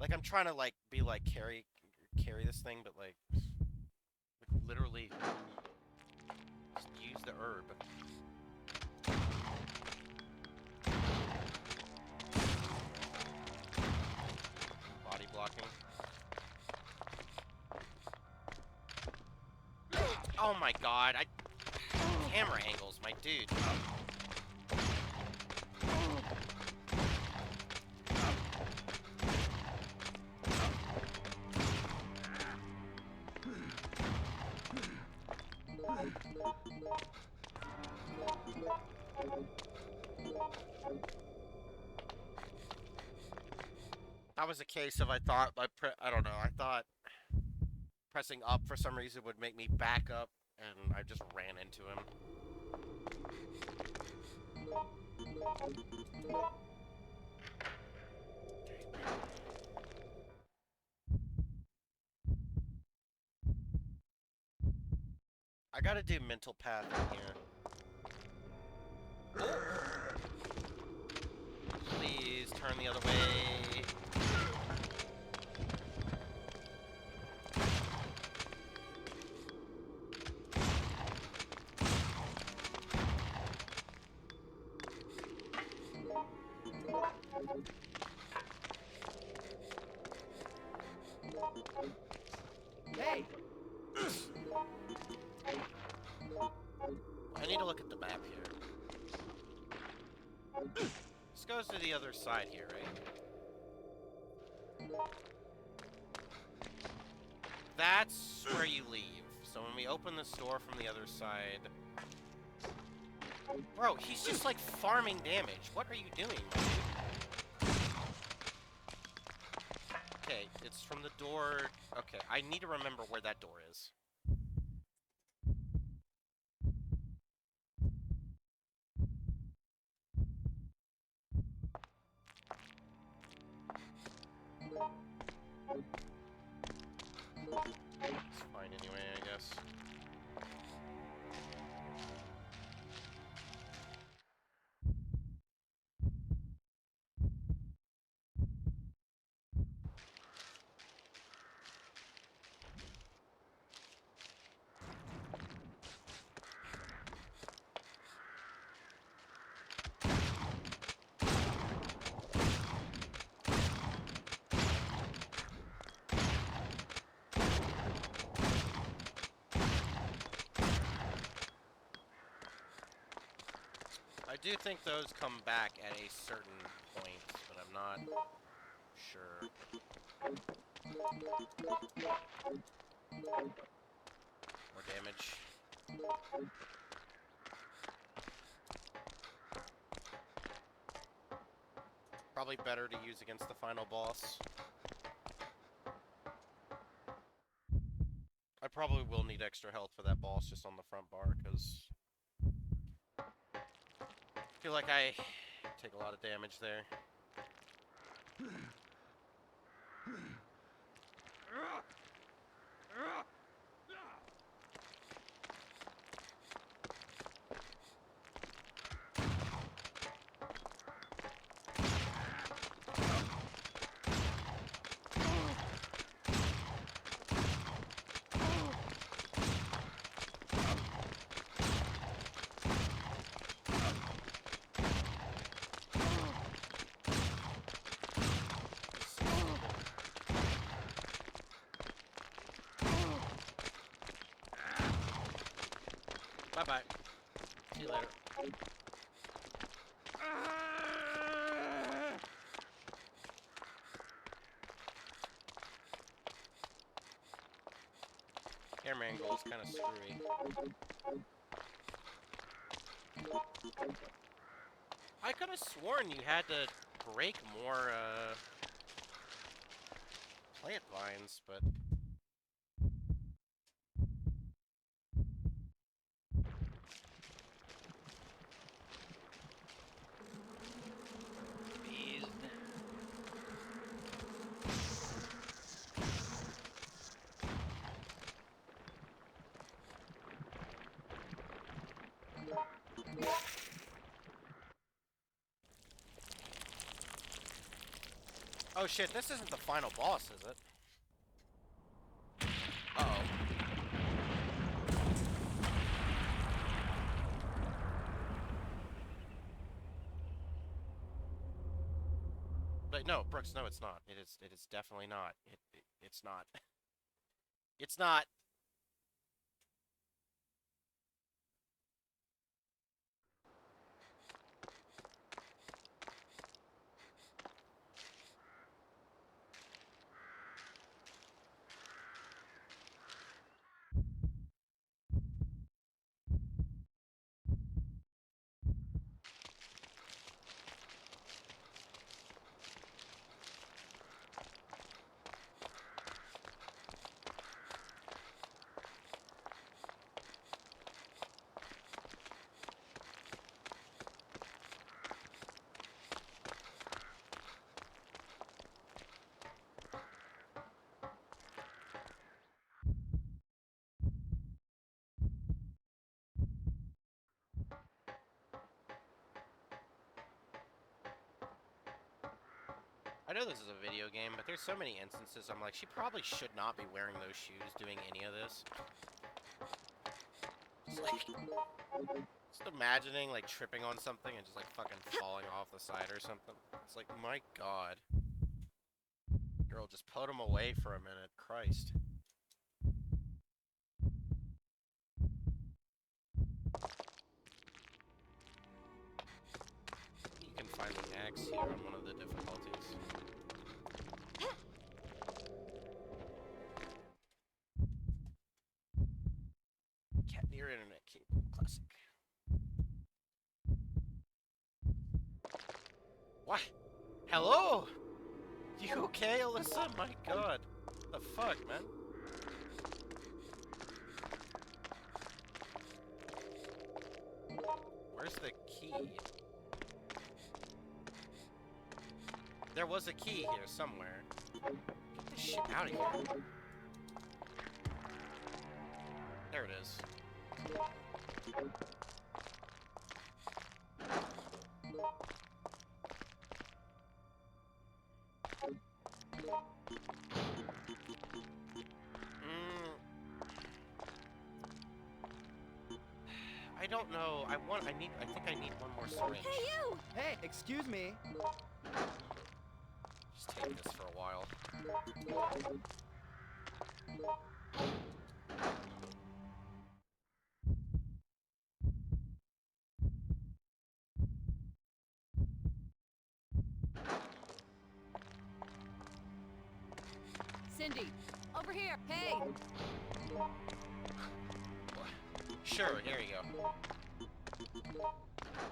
Like, I'm trying to, like, be like carry this thing, but like literally just use the herb. Body blocking. Oh my god! Camera angles, my dude. That was a case of I don't know. I thought pressing up for some reason would make me back up, and I just ran into him. I gotta do mental path in here. Please turn the other way. Hey! I need to look at the map here. This goes to the other side here, right? That's where you leave. So when we open this door from the other side... Bro, he's just like farming damage. What are you doing, my dude? Okay, it's from the door... Okay, I need to remember where that door is. It's fine anyway, I guess. I do think those come back at a certain point, but I'm not sure. More damage. Probably better to use against the final boss. I probably will need extra health for that boss just on the front bar, because I feel like I take a lot of damage there. Bye-bye. See you later. Camera angle is kind of screwy. I could have sworn you had to break more, plant vines, but... Bees. Oh shit, this isn't the final boss, is it? Uh-oh. But no, Brooks, no, it's not. It is definitely not. It's not. It's not. I know this is a video game, but there's so many instances I'm like, she probably should not be wearing those shoes doing any of this. Just like, just imagining like tripping on something and just like fucking falling off the side or something. It's like, my god. Girl, just put them away for a minute. Christ. You can find the axe here on one of the difficulties. Cat near internet cable. Classic. What? Hello? You okay, Alyssa? My god. The fuck, man? Where's the key? There was a key here somewhere. Get this shit out of here. There it is. I don't know. I think I need one more syringe. Hey, you! Hey, excuse me. Just take this for a while. Cindy, over here. Hey! Sure, there you go.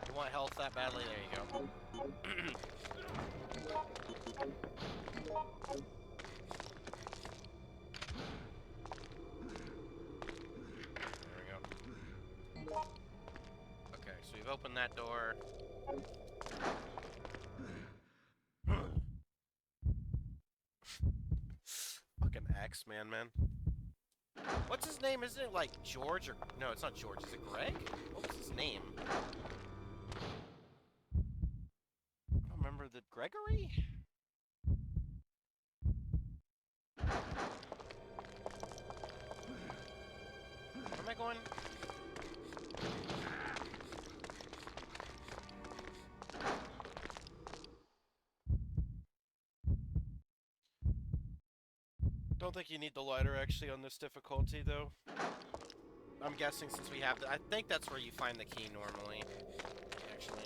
You want health that badly? There you go. There we go. Okay, so we've opened that door. Fucking X-Man, man. What's his name? Isn't it like George or... No, it's not George. Is it Greg? What was his name? I don't remember. The Gregory? Where am I going? Don't think you need the lighter actually on this difficulty though. I'm guessing since we have the, I think that's where you find the key normally. Actually.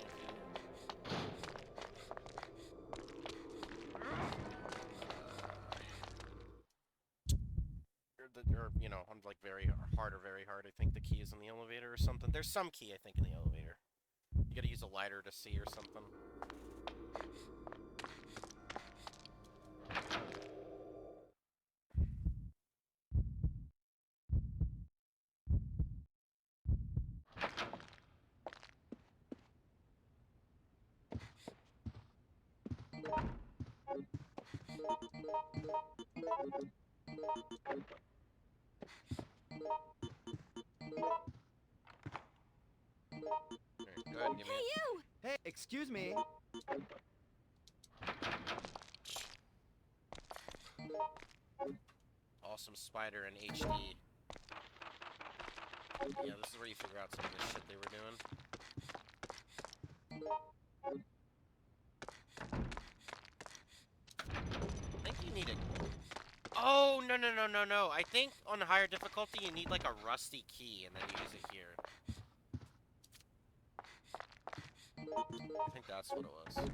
Or, you know, on like very hard or very hard, I think the key is in the elevator or something. There's some key, I think, in the elevator. You gotta use a lighter to see or something. Alright, go ahead and give me Hey, it. you! Hey, excuse me. Awesome spider in HD. Yeah, this is where you figure out some of the shit they were doing. I think you need a... Oh, no, no, no, no, no. I think on higher difficulty you need like a rusty key and then you use it here. I think that's what it was.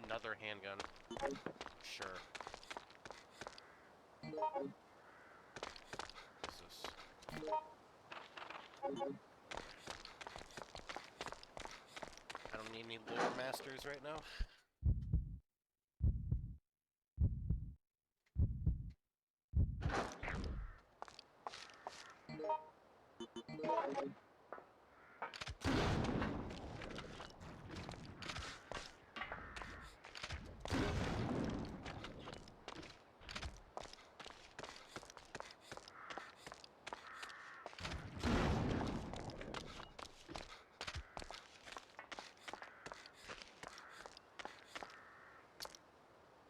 Another handgun. Sure. What is this? I don't need any lore masters right now.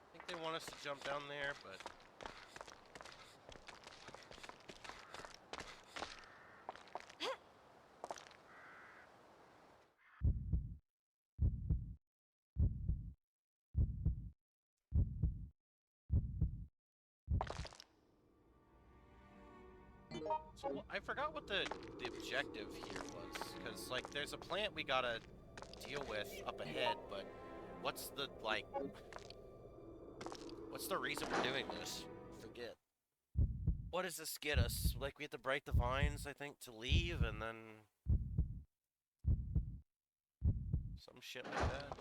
I think they want us to jump down there, but... So, I forgot what the objective here was, because, like, there's a plant we gotta deal with up ahead, but what's the, like... What's the reason we're doing this? Forget. What does this get us? Like, we have to break the vines, I think, to leave, and then... some shit like that.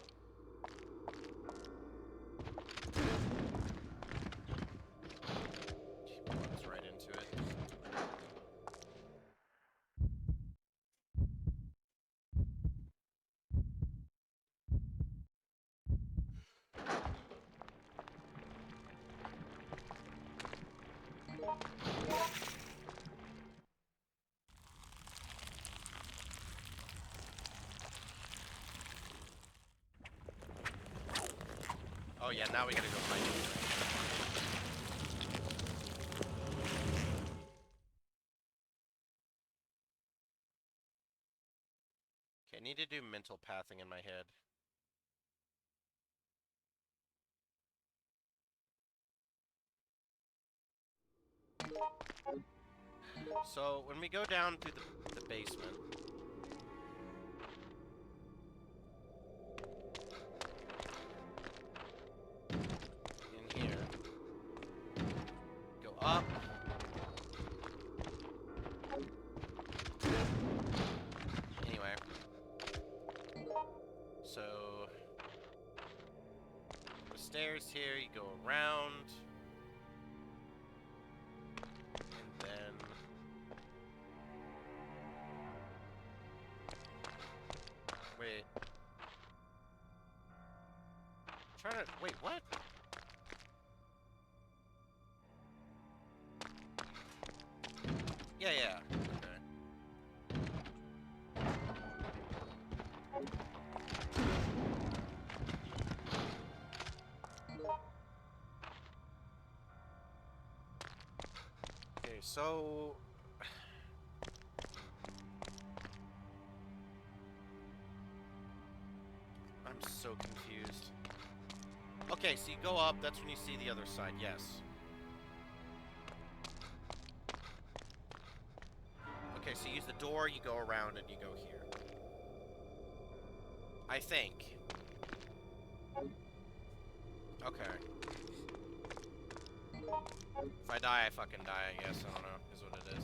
She runs right into it. Oh yeah, now we gotta go find it. Okay, I need to do mental pathing in my head. So, when we go down through the basement... in here... Go up... Anyway... So... The stairs here, you go around... And then... Wait... Trying to... Wait, what? Yeah, yeah. Okay. so... I'm so confused. Okay, so you go up, that's when you see the other side, yes. Okay, so you use the door, you go around, and you go here. I think. Okay. If I die, I fucking die, I guess. I don't know. Is what it is.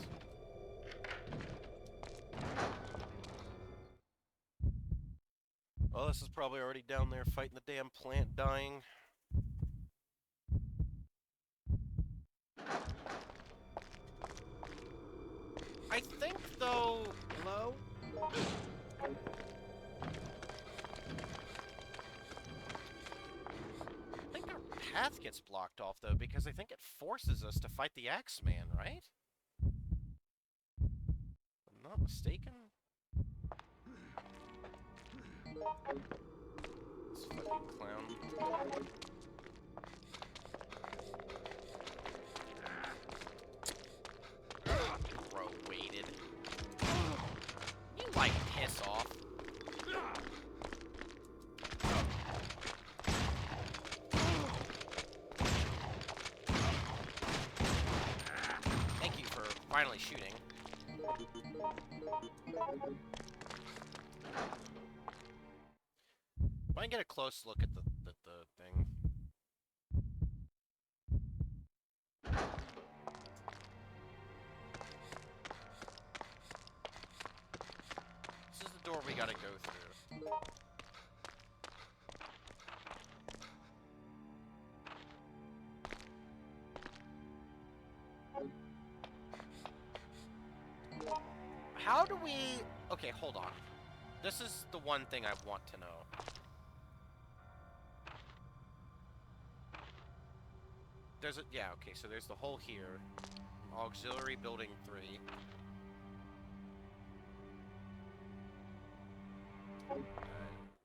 Oh, this is probably already down there fighting the damn plant dying. I think, though... Hello? I think our path gets blocked off, though, because I think it forces us to fight the Axeman, right? If I'm not mistaken. This fucking clown. Bro, waited. You, like, piss off. Thank you for finally shooting. Why don't get a close look at the thing? This is the door we gotta go through. How do we... Okay, hold on. This is the one thing I want to know. There's a... Yeah, okay, so there's the hole here. Auxiliary Building 3.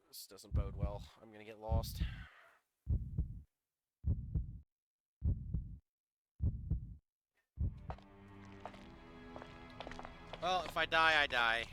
This doesn't bode well. I'm gonna get lost. Well, if I die, I die.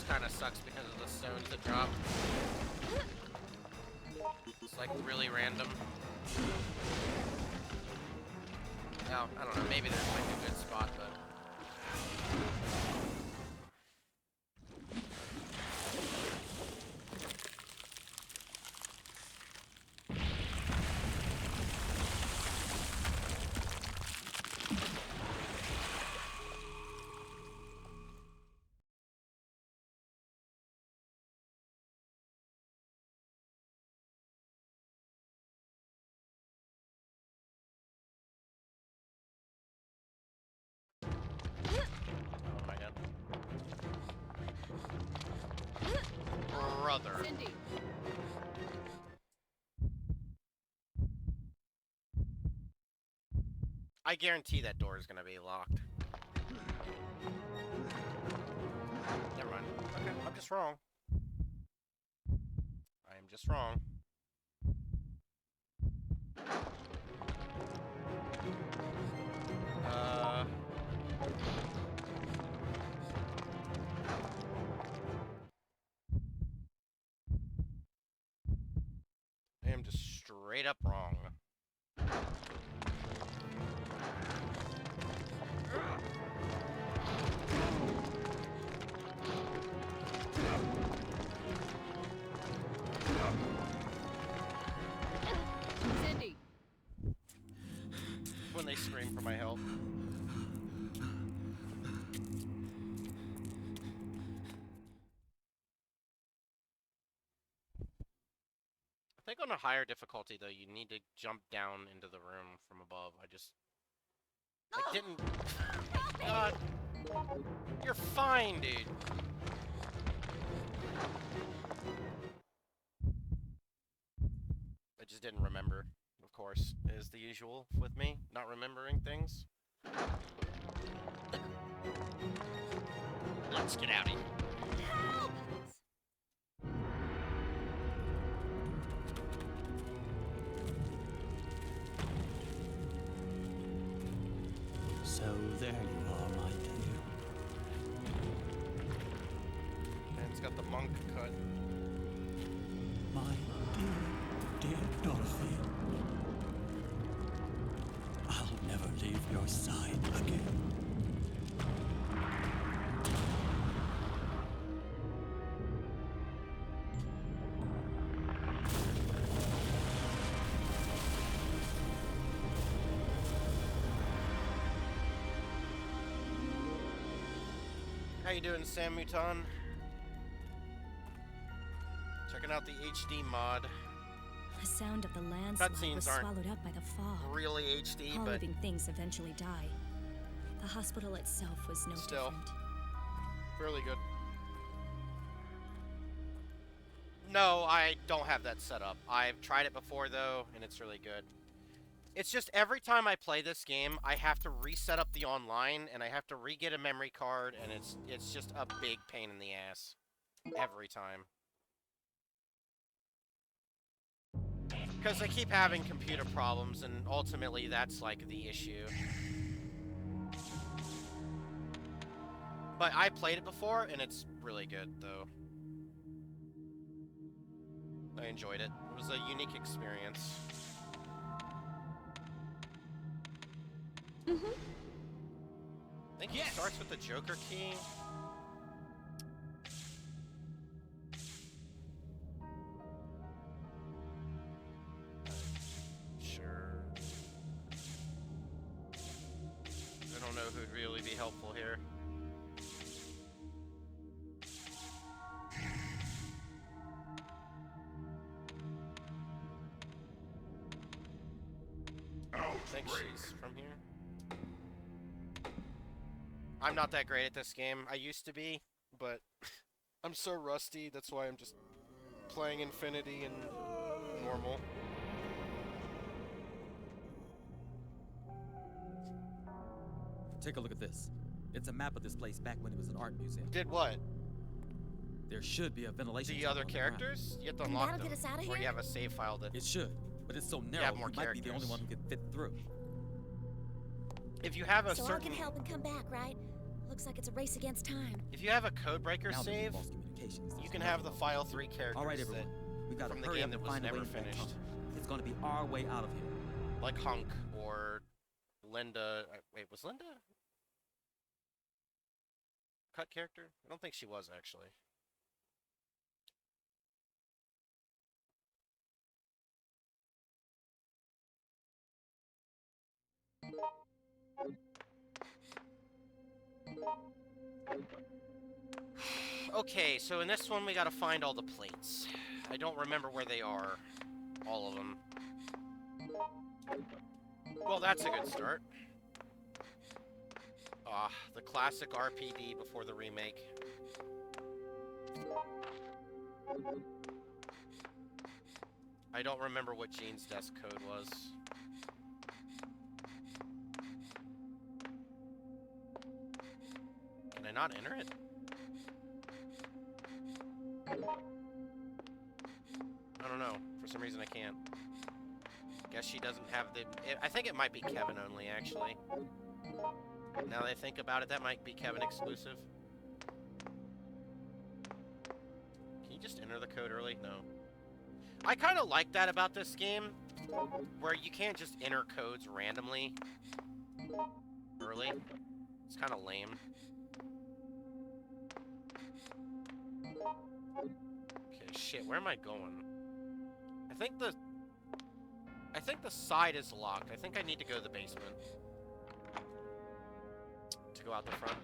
Kind of sucks because of the stones that drop. It's like really random. Oh, I don't know, maybe there's like a good spot, but... Oh my god. Brother. Cindy. I guarantee that door is gonna be locked. Never mind. Okay, I'm just wrong. I am just wrong. I am just straight up wrong. Cindy. When they scream for my help. think on a higher difficulty, though, you need to jump down into the room from above. I didn't... God. You're fine, dude. I just didn't remember, of course, as the usual with me, not remembering things. Let's get out of here. So there you are, my dear. And it's got the monk cut. My dear Dorothy. I'll never leave your side again. How you doing, Sam Muton? Checking out the HD mod. The sound of the landslide was Cutscenes aren't swallowed up by the fog. really HD, All but living things eventually die. The hospital itself was no Still. different. fairly good. No, I don't have that set up. I've tried it before, though, and it's really good. It's just every time I play this game, I have to reset up the online, and I have to re-get a memory card, and it's just a big pain in the ass. Every time. Because I keep having computer problems, and ultimately that's, like, the issue. But I played it before, and it's really good, though. I enjoyed it. It was a unique experience. Mm-hmm. I think it starts with the Joker key. Sure. I don't know who'd really be helpful here. I think she's from here. I'm not that great at this game. I used to be, but I'm so rusty, that's why I'm just playing Infinity and normal. Take a look at this. It's a map of this place back when it was an art museum. Did what? There should be a ventilation The tunnel other on the ground. characters? You have to And unlock that'll them. get us outta Or you here? have a save file that... It should, but it's so narrow have more you might be the only characters. one who can fit through. If you have a So I certain... can help and come back, right? Looks like it's a race against time. If you have a Codebreaker Now there's save, false communications. you There's can nothing have the else. file 3 characters All right, everyone. We gotta from the hurry game up that and was find a way never into that finished. tunnel. It's gonna be our way out of here. like Hunk or Linda. Wait, was Linda cut character? I don't think she was, actually. Okay, so in this one we gotta find all the plates. I don't remember where they are. All of them. Well, that's a good start. Ah, the classic RPD before the remake. I don't remember what Jean's desk code was. Can I not enter it? I don't know. For some reason I can't. Guess she doesn't have the... I think it might be Kevin only, actually. Now that I think about it, that might be Kevin exclusive. Can you just enter the code early? No. I kind of like that about this game, where you can't just enter codes randomly early. It's kind of lame. Okay, shit, where am I going? I think the side is locked. I think I need to go to the basement. To go out the front.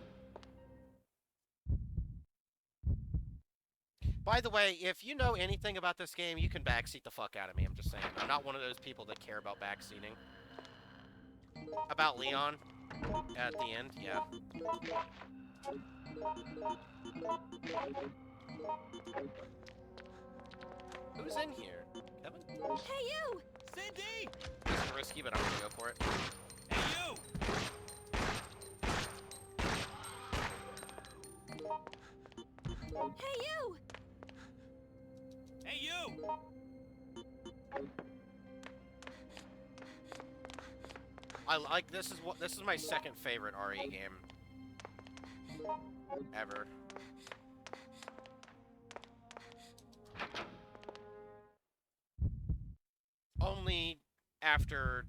By the way, if you know anything about this game, you can backseat the fuck out of me. I'm just saying. I'm not one of those people that care about backseating. About Leon at the end, yeah. Who's in here? Kevin? Hey, you! Cindy! This is risky, but I'm gonna go for it. Hey, you! Hey, you! Hey, you! I like this is my second favorite RE game ever. Only after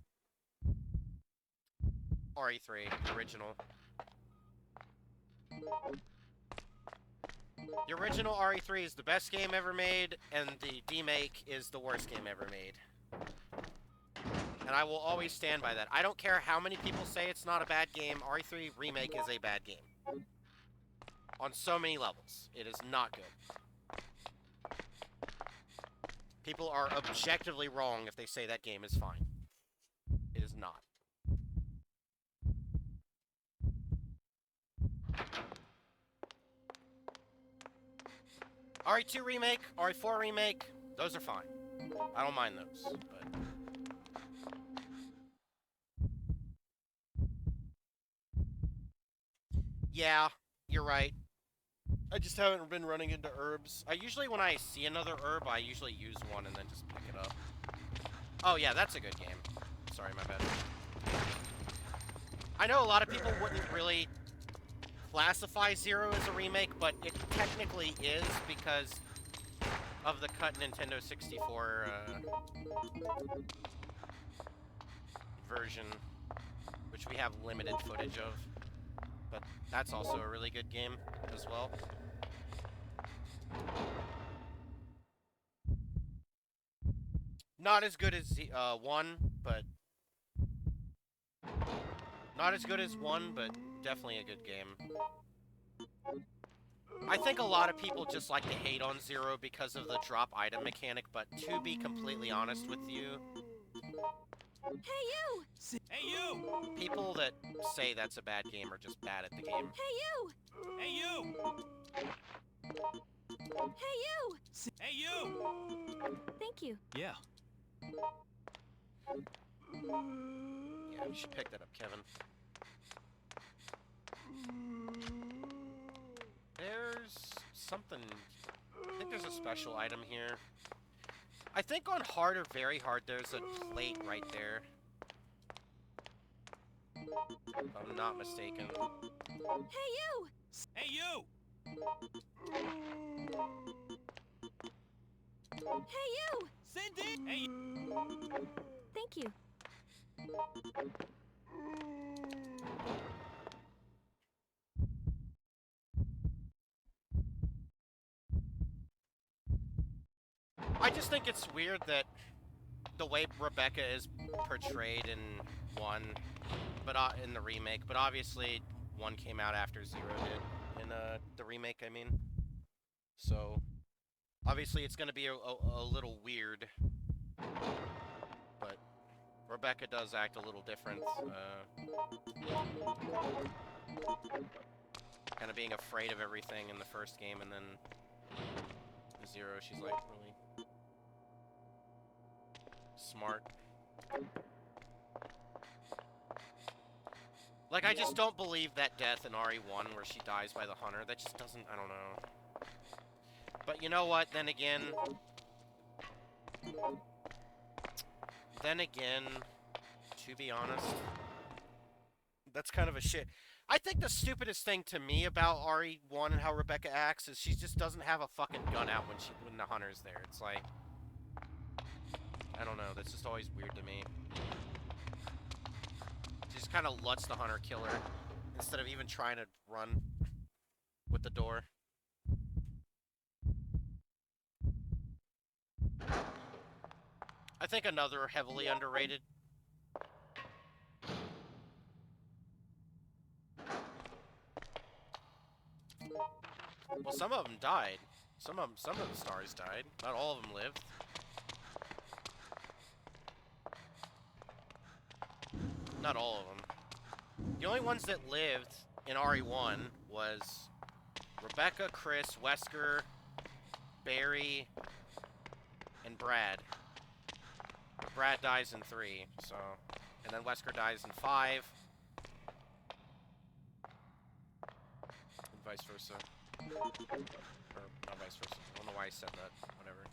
RE3, the original. The original RE3 is the best game ever made, and the demake is the worst game ever made. And I will always stand by that. I don't care how many people say it's not a bad game, RE3 Remake is a bad game. On so many levels. It is not good. People are objectively wrong if they say that game is fine. It is not. RE2 Remake, RE4 Remake, those are fine. I don't mind those, but... Yeah, you're right. I just haven't been running into herbs. I usually, when I see another herb, I usually use one and then just pick it up. Oh yeah, that's a good game. Sorry, my bad. I know a lot of people wouldn't really classify Zero as a remake, but it technically is because of the cut Nintendo 64 version, which we have limited footage of. But that's also a really good game as well. Not as good as 1, but... Not as good as 1, but definitely a good game. I think a lot of people just like to hate on Zero because of the drop item mechanic, but to be completely honest with you... Hey, you! Hey, you! People that say that's a bad game are just bad at the game. Hey, you! Hey, you! Hey, you! Hey, you! Thank you. Yeah. Yeah, you should pick that up, Kevin. There's something... I think there's a special item here. I think on hard or very hard, there's a plate right there. If I'm not mistaken. Hey, you! Hey, you! Hey, you! Cindy! Hey, Thank you. I just think it's weird that the way Rebecca is portrayed in 1, but in the remake, but obviously 1 came out after 0 did, in the remake, I mean. So, obviously it's gonna be a little weird, but Rebecca does act a little different, kind of being afraid of everything in the first game, and then 0, she's like really smart. Like, I just don't believe that death in RE1 where she dies by the hunter. That just doesn't, I don't know. But you know what, then again, to be honest, that's kind of a shit. I think the stupidest thing to me about RE1 and how Rebecca acts is she just doesn't have a fucking gun out when the hunter's there. It's like, I don't know, that's just always weird to me. She just kind of lets the hunter kill her instead of even trying to run with the door. I think another heavily underrated. Well, some of them died. Some of the stars died. Not all of them lived. Not all of them. The only ones that lived in RE1 was Rebecca, Chris, Wesker, Barry, and Brad. Brad dies in 3, so... And then Wesker dies in 5. And vice versa. Or, not vice versa. I don't know why I said that. Whatever.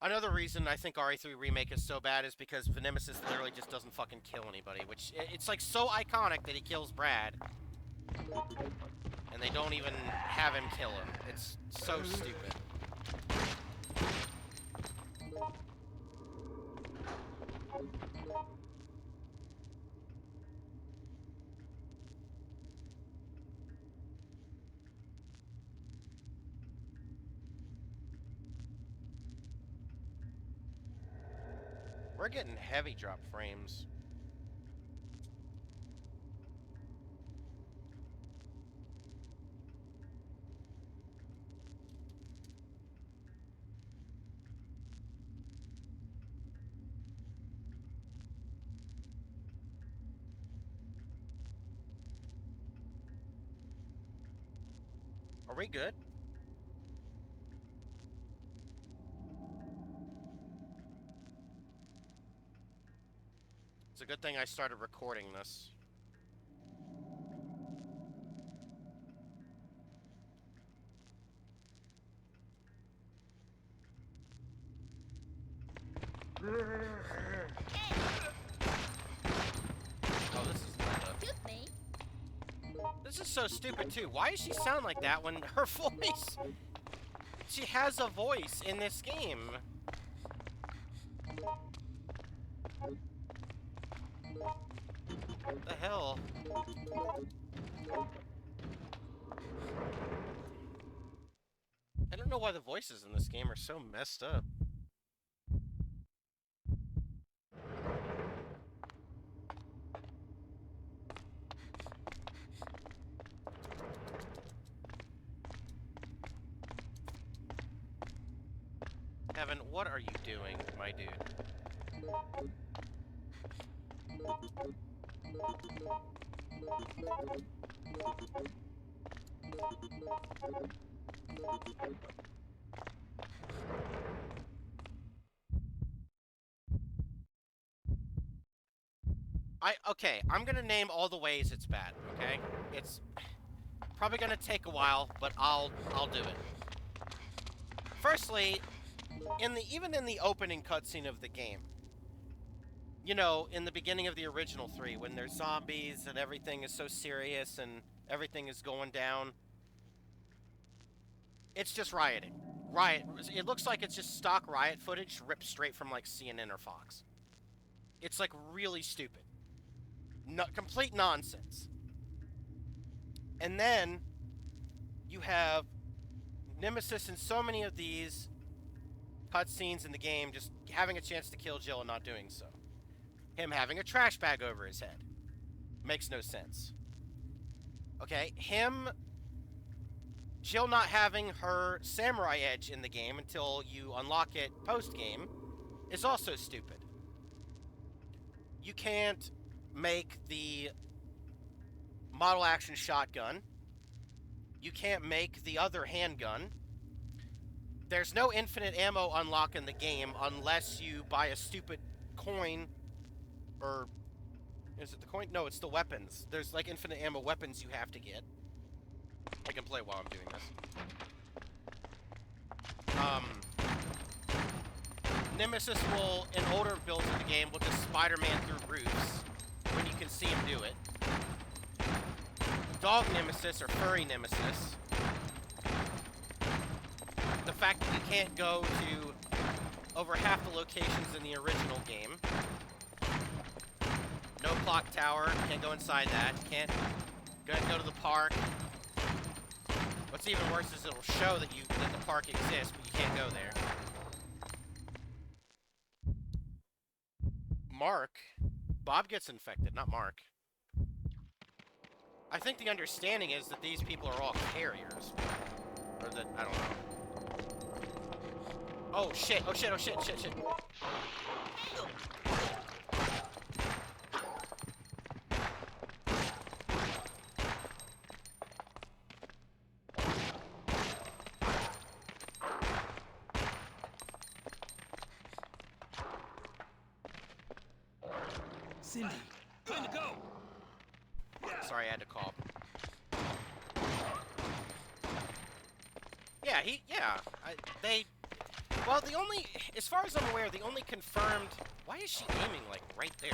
Another reason I think RE3 Remake is so bad is because Nemesis literally just doesn't fucking kill anybody, which... It's, like, so iconic that he kills Brad. And they don't even have him kill him. It's so stupid. We're getting heavy drop frames. Are we good? It's a good thing I started recording this. Oh, this is Linda. Excuse me. This is so stupid too. Why does she sound like that when her voice... She has a voice in this game. What the hell? I don't know why the voices in this game are so messed up. Kevin, what are you doing, my dude? Okay, I'm gonna name all the ways it's bad, okay? It's probably gonna take a while, but I'll do it. Firstly, even in the opening cutscene of the game, you know, in the beginning of the original 3, when there's zombies and everything is so serious and everything is going down, it's just rioting. It looks like it's just stock riot footage ripped straight from, like, CNN or Fox. It's, like, really stupid. No, complete nonsense. And then you have Nemesis in so many of these cutscenes in the game just having a chance to kill Jill and not doing so. Him having a trash bag over his head. Makes no sense. Okay, Jill not having her samurai edge in the game until you unlock it post-game is also stupid. You can't make the model action shotgun. You can't make the other handgun. There's no infinite ammo unlock in the game unless you buy a stupid coin, or is it the coin? No, it's the weapons. There's like infinite ammo weapons you have to get. I can play while I'm doing this. Nemesis will, in older builds of the game, will just Spider-Man through roofs when you can see him do it. Dog Nemesis or furry Nemesis. The fact that you can't go to over half the locations in the original game. No clock tower, can't go inside that. Can't go to the park. What's even worse is it'll show that the park exists, but you can't go there. Bob gets infected, not Mark. I think the understanding is that these people are all carriers. Or that, I don't know. Oh shit, oh shit, oh shit, shit, shit. Cindy, time to go. Sorry, I had to call. Yeah, well, the only, as far as I'm aware, the only confirmed, why is she aiming, like, right there?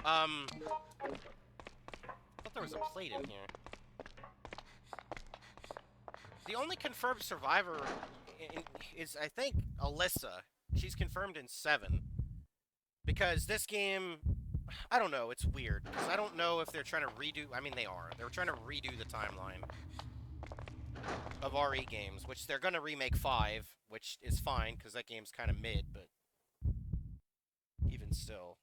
I thought there was a plate in here. The only confirmed survivor is, I think, Alyssa. She's confirmed in 7. Because this game, I don't know, it's weird. Because I don't know if they're trying to redo, I mean they are. They're trying to redo the timeline of RE games, which they're going to remake 5, which is fine, because that game's kind of mid, but even still.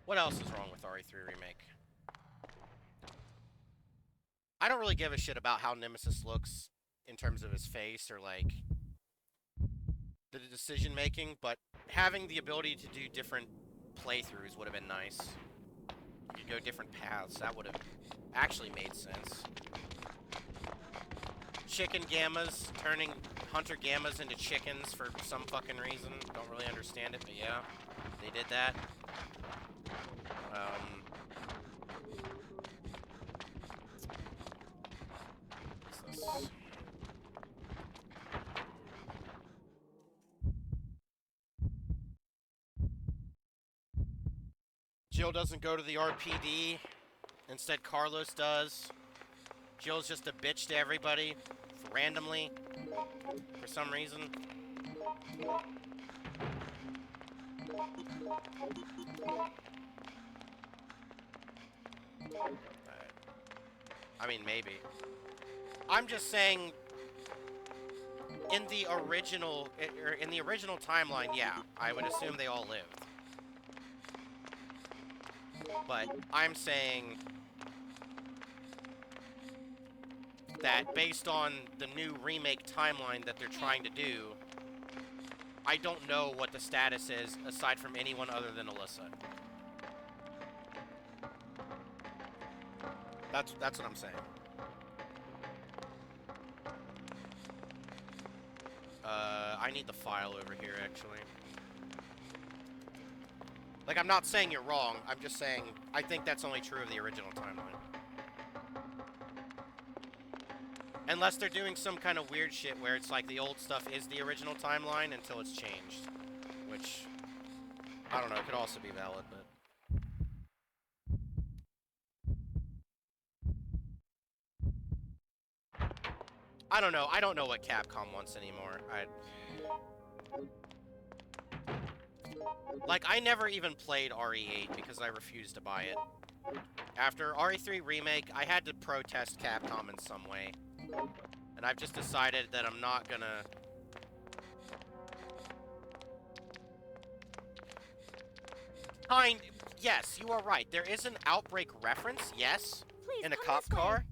What else is wrong with RE3 Remake? I don't really give a shit about how Nemesis looks in terms of his face or, like, the decision making, but having the ability to do different playthroughs would have been nice. You could go different paths. That would have actually made sense. Chicken gammas, turning hunter gammas into chickens for some fucking reason. Don't really understand it, but yeah, they did that. What's this? Jill doesn't go to the RPD. Instead, Carlos does. Jill's just a bitch to everybody, randomly, for some reason. I mean, maybe. I'm just saying, in the original timeline, yeah, I would assume they all lived. But I'm saying that based on the new remake timeline that they're trying to do, I don't know what the status is aside from anyone other than Alyssa. That's what I'm saying. I need the file over here, actually. Like, I'm not saying you're wrong, I'm just saying I think that's only true of the original timeline. Unless they're doing some kind of weird shit where it's like the old stuff is the original timeline until it's changed. Which, I don't know, could also be valid, but... I don't know. I don't know what Capcom wants anymore. Like, I never even played RE8 because I refused to buy it. After RE3 Remake, I had to protest Capcom in some way. And I've just decided that I'm not gonna... Yes, you are right. There is an Outbreak reference, yes, Please, in a come cop this way. car.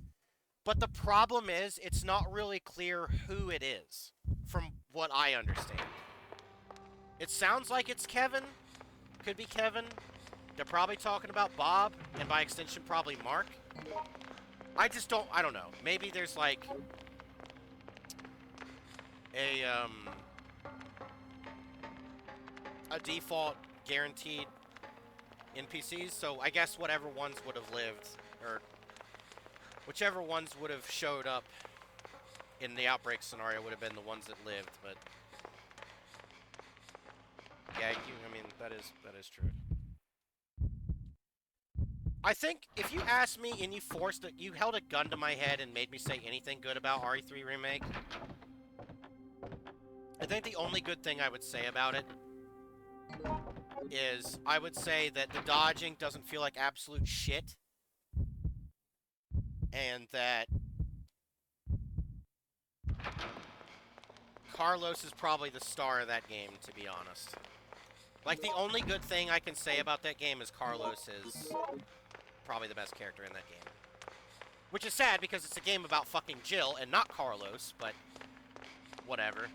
But the problem is, it's not really clear who it is, from what I understand. It sounds like it's Kevin. Could be Kevin. They're probably talking about Bob, and by extension, probably Mark. I don't know. Maybe there's, like, a default guaranteed NPCs, so I guess whatever ones would have lived, or whichever ones would have showed up in the Outbreak scenario would have been the ones that lived, but... Yeah, I mean, that is true. I think if you asked me and you held a gun to my head and made me say anything good about RE3 Remake, I think the only good thing I would say about it is I would say that the dodging doesn't feel like absolute shit, and that Carlos is probably the star of that game, to be honest. Like, the only good thing I can say about that game is Carlos is probably the best character in that game. Which is sad, because it's a game about fucking Jill and not Carlos, but whatever.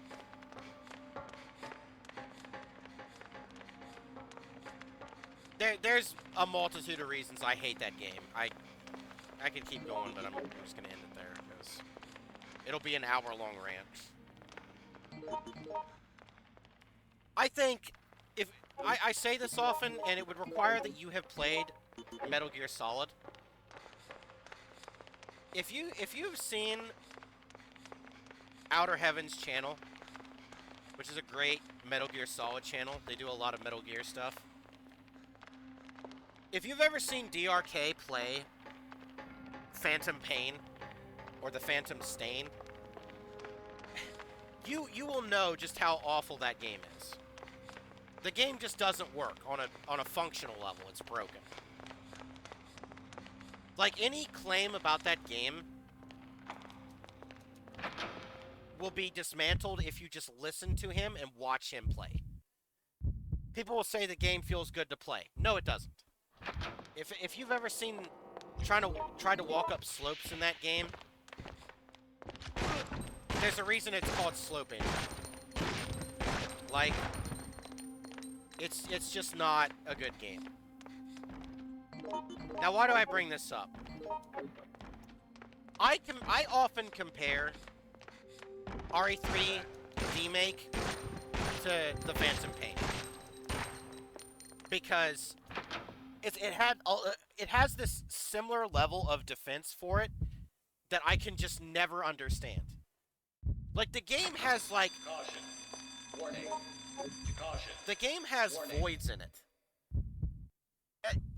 There's a multitude of reasons I hate that game. I could keep going, but I'm just gonna end it there, because it'll be an hour-long rant. I think, if I say this often, and it would require that you have played Metal Gear Solid. If you've seen Outer Heaven's channel, which is a great Metal Gear Solid channel, they do a lot of Metal Gear stuff. If you've ever seen DRK play Phantom Pain or the Phantom Stain, you will know just how awful that game is. The game just doesn't work on a functional level. It's broken. Like, any claim about that game will be dismantled if you just listen to him and watch him play. People will say the game feels good to play. No, it doesn't. If you've ever seen tried to walk up slopes in that game, there's a reason it's called sloping. Like, it's just not a good game. Now, why do I bring this up? I often compare RE3 Remake to the Phantom Pain, because it has this similar level of defense for it that I can just never understand. Like, the game has, like... Caution. Warning. Caution. The game has Warning. voids in it.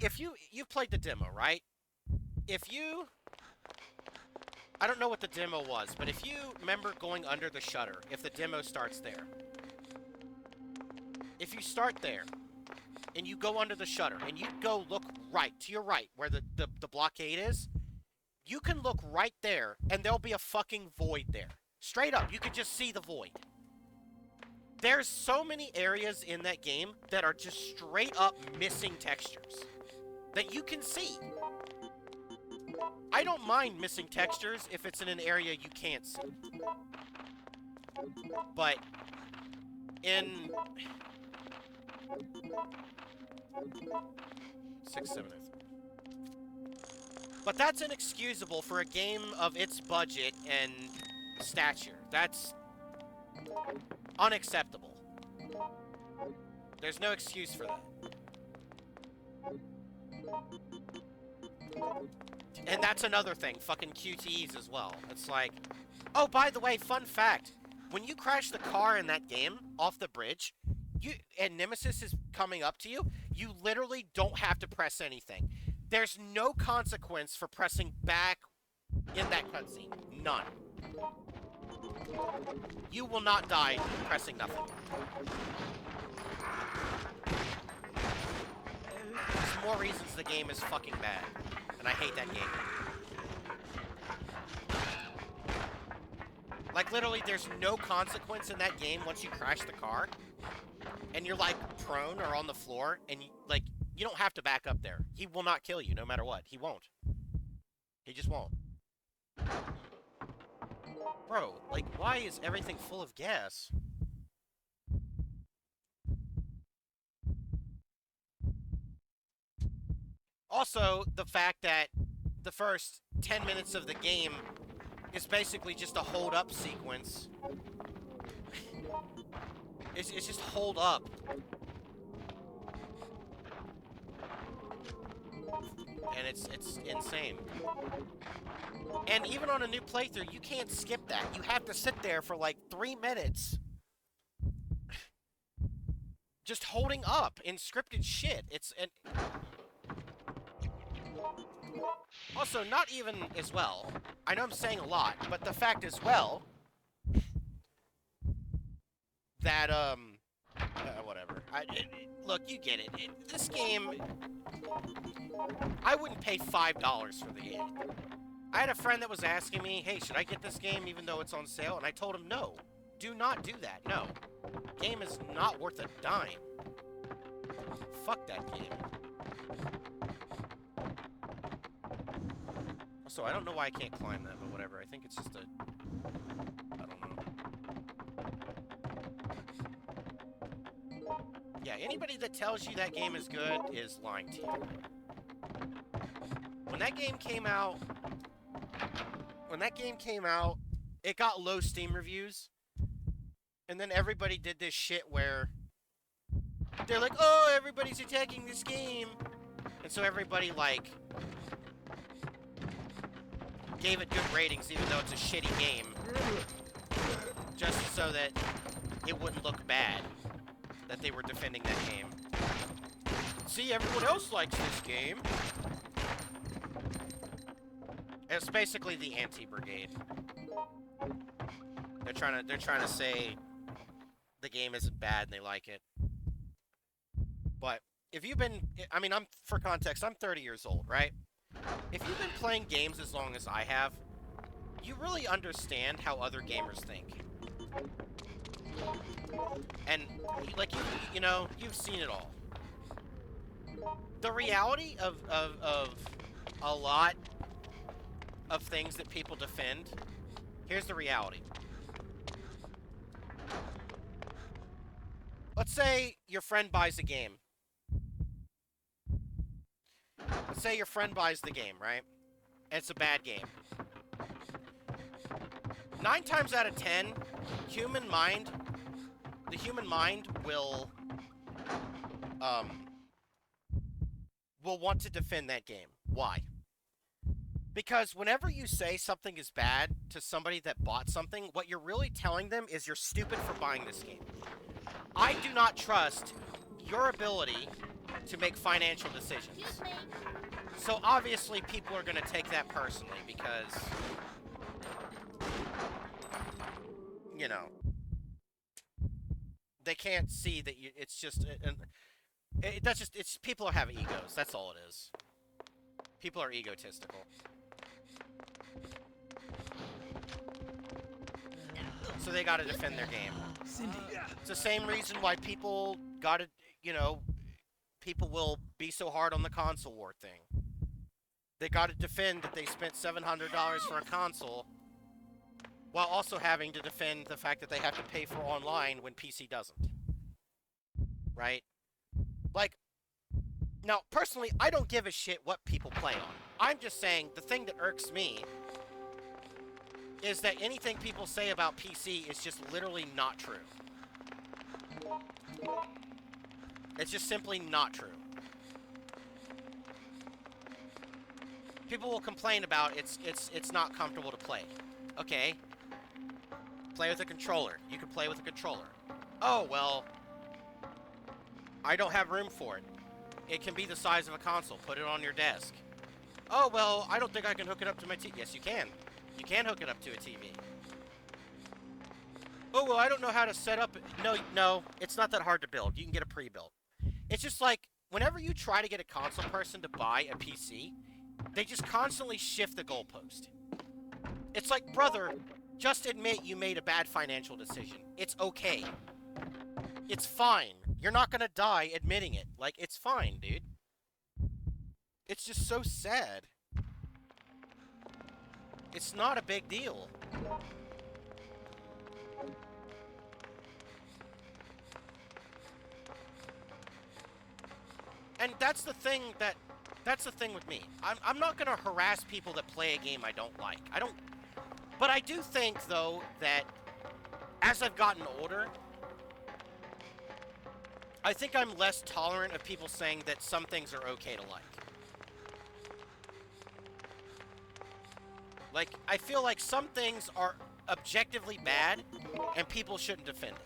If you've played the demo, right? If you... I don't know what the demo was, but if you remember going under the shutter, if the demo starts there. If you start there, and you go under the shutter, and you go look right, to your right, where the blockade is, you can look right there, and there'll be a fucking void there. Straight up, you can just see the void. There's so many areas in that game that are just straight up missing textures that you can see. I don't mind missing textures if it's in an area you can't see. But in 670. But that's inexcusable for a game of its budget and stature. That's unacceptable. There's no excuse for that. And that's another thing, fucking QTEs as well. It's like, oh, by the way, fun fact. When you crash the car in that game off the bridge, and Nemesis is coming up to you, you literally don't have to press anything. There's no consequence for pressing back in that cutscene. None. You will not die pressing nothing. There's more reasons the game is fucking bad. And I hate that game. Like, literally, there's no consequence in that game once you crash the car. And you're, like, prone or on the floor. And, you don't have to back up there. He will not kill you no matter what. He won't. He just won't. Bro, like, why is everything full of gas? Also, the fact that the first 10 minutes of the game is basically just a hold-up sequence. It's just hold up. And it's insane. And even on a new playthrough, you can't skip that. You have to sit there for like 3 minutes. Just holding up in scripted shit. Also, not even as well. I know I'm saying a lot, but the fact as well that, Whatever. Look, you get it. This game, I wouldn't pay $5 for the game. I had a friend that was asking me, hey, should I get this game even though it's on sale? And I told him, no. Do not do that. No. Game is not worth a dime. Fuck that game. Also, I don't know why I can't climb that, but whatever. I think it's just a... I don't know. Yeah, anybody that tells you that game is good is lying to you. When that game came out... it got low Steam reviews. And then everybody did this shit where... they're like, oh, everybody's attacking this game. And so everybody, like... gave it good ratings even though it's a shitty game. Just so that it wouldn't look bad that they were defending that game. See, everyone else likes this game. It's basically the anti-brigade. They're trying to say the game isn't bad and they like it. But if you've been, I mean, for context, I'm 30 years old, right? If you've been playing games as long as I have, you really understand how other gamers think. And, like, you know, you've seen it all. The reality of a lot of things that people defend, here's the reality. Let's say your friend buys a game. Let's say your friend buys the game, right? And it's a bad game. 9 times out of 10, the human mind will want to defend that game. Why? Because whenever you say something is bad to somebody that bought something, what you're really telling them is you're stupid for buying this game. I do not trust your ability to make financial decisions. So obviously people are going to take that personally because, you know, they can't see that it's just, it's people have egos. That's all it is. People are egotistical. So they gotta defend their game. It's the same reason why people gotta, you know, people will be so hard on the console war thing. They gotta defend that they spent $700 for a console, while also having to defend the fact that they have to pay for online when PC doesn't. Right? Like, now, personally, I don't give a shit what people play on. I'm just saying, the thing that irks me is that anything people say about PC is just literally not true. It's just simply not true. People will complain about it's not comfortable to play. Okay. Play with a controller. You can play with a controller. Oh, well, I don't have room for it. It can be the size of a console. Put it on your desk. Oh, well, I don't think I can hook it up to my TV. Yes, you can. You can hook it up to a TV. Oh, well, I don't know how to set up... No, it's not that hard to build. You can get a pre-built. It's just like, whenever you try to get a console person to buy a PC, they just constantly shift the goalpost. It's like, brother, just admit you made a bad financial decision. It's okay. It's fine. You're not gonna die admitting it. Like, it's fine, dude. It's just so sad. It's not a big deal. And that's the thing with me. I'm not gonna harass people that play a game I don't like. But I do think, though, that as I've gotten older, I think I'm less tolerant of people saying that some things are okay to like. Like, I feel like some things are objectively bad, and people shouldn't defend it.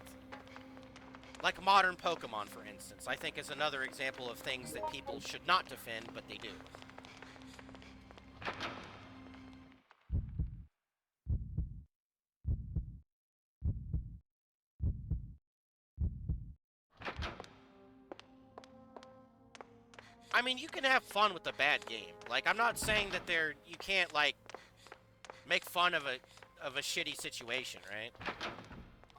Like modern Pokemon, for instance, I think is another example of things that people should not defend, but they do. I mean, you can have fun with a bad game. Like, I'm not saying that you can't, like, make fun of a shitty situation, right?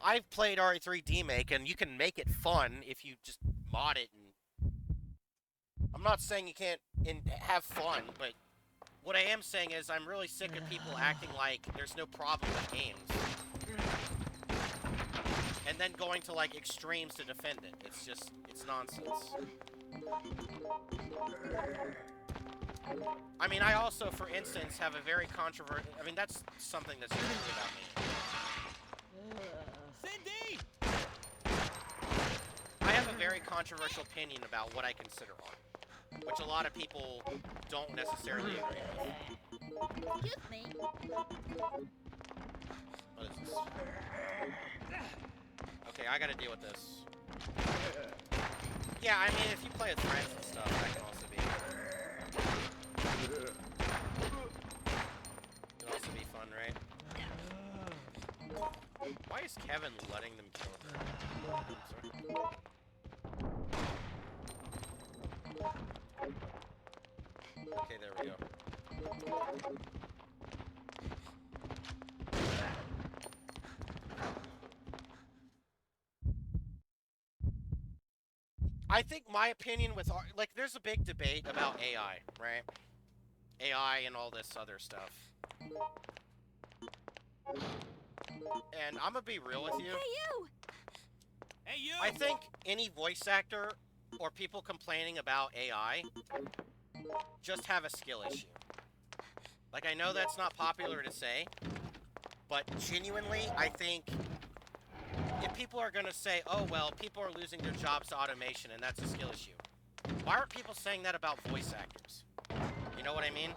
I've played RE3 Demake, and you can make it fun if you just mod it. And I'm not saying you can't have fun, but what I am saying is I'm really sick of people acting like there's no problem with games. And then going to, like, extremes to defend it. It's nonsense. I mean, I also, for instance, have a very controversial... I mean, that's something that's unique about me. Cindy! I have a very controversial opinion about what I consider art, which a lot of people don't necessarily agree with. Excuse me. What is this? Okay, I gotta deal with this. Yeah, I mean, if you play with friends and stuff, that can also be... Can also be fun, right? Why is Kevin letting them kill her? I'm sorry. Okay, there we go. I think my opinion with art, like, there's a big debate about AI, right? AI and all this other stuff. And I'm gonna be real with you. Hey, you! Hey, you! I think any voice actor or people complaining about AI just have a skill issue. Like, I know that's not popular to say, but genuinely, I think if people are gonna say, oh, well, people are losing their jobs to automation and that's a skill issue, why aren't people saying that about voice actors? You know what I mean?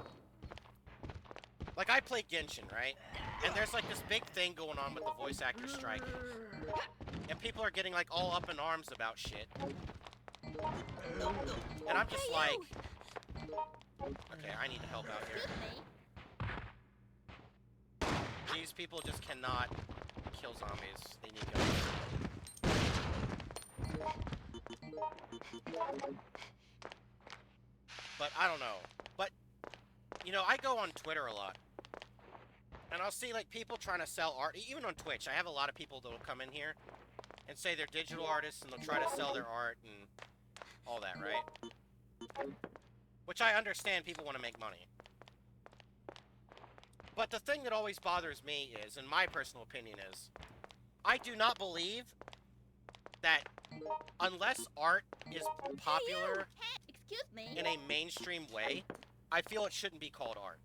Like, I play Genshin, right? And there's, like, this big thing going on with the voice actor strike. And people are getting, like, all up in arms about shit. And I'm just like... Okay, I need to help out here. These people just cannot kill zombies. They need guns. But I don't know. But, you know, I go on Twitter a lot. And I'll see, like, people trying to sell art. Even on Twitch, I have a lot of people that will come in here and say they're digital artists and they'll try to sell their art and all that, right? Which I understand people want to make money. But the thing that always bothers me is, in my personal opinion is, I do not believe that unless art is popular Excuse me. in a mainstream way, I feel it shouldn't be called art.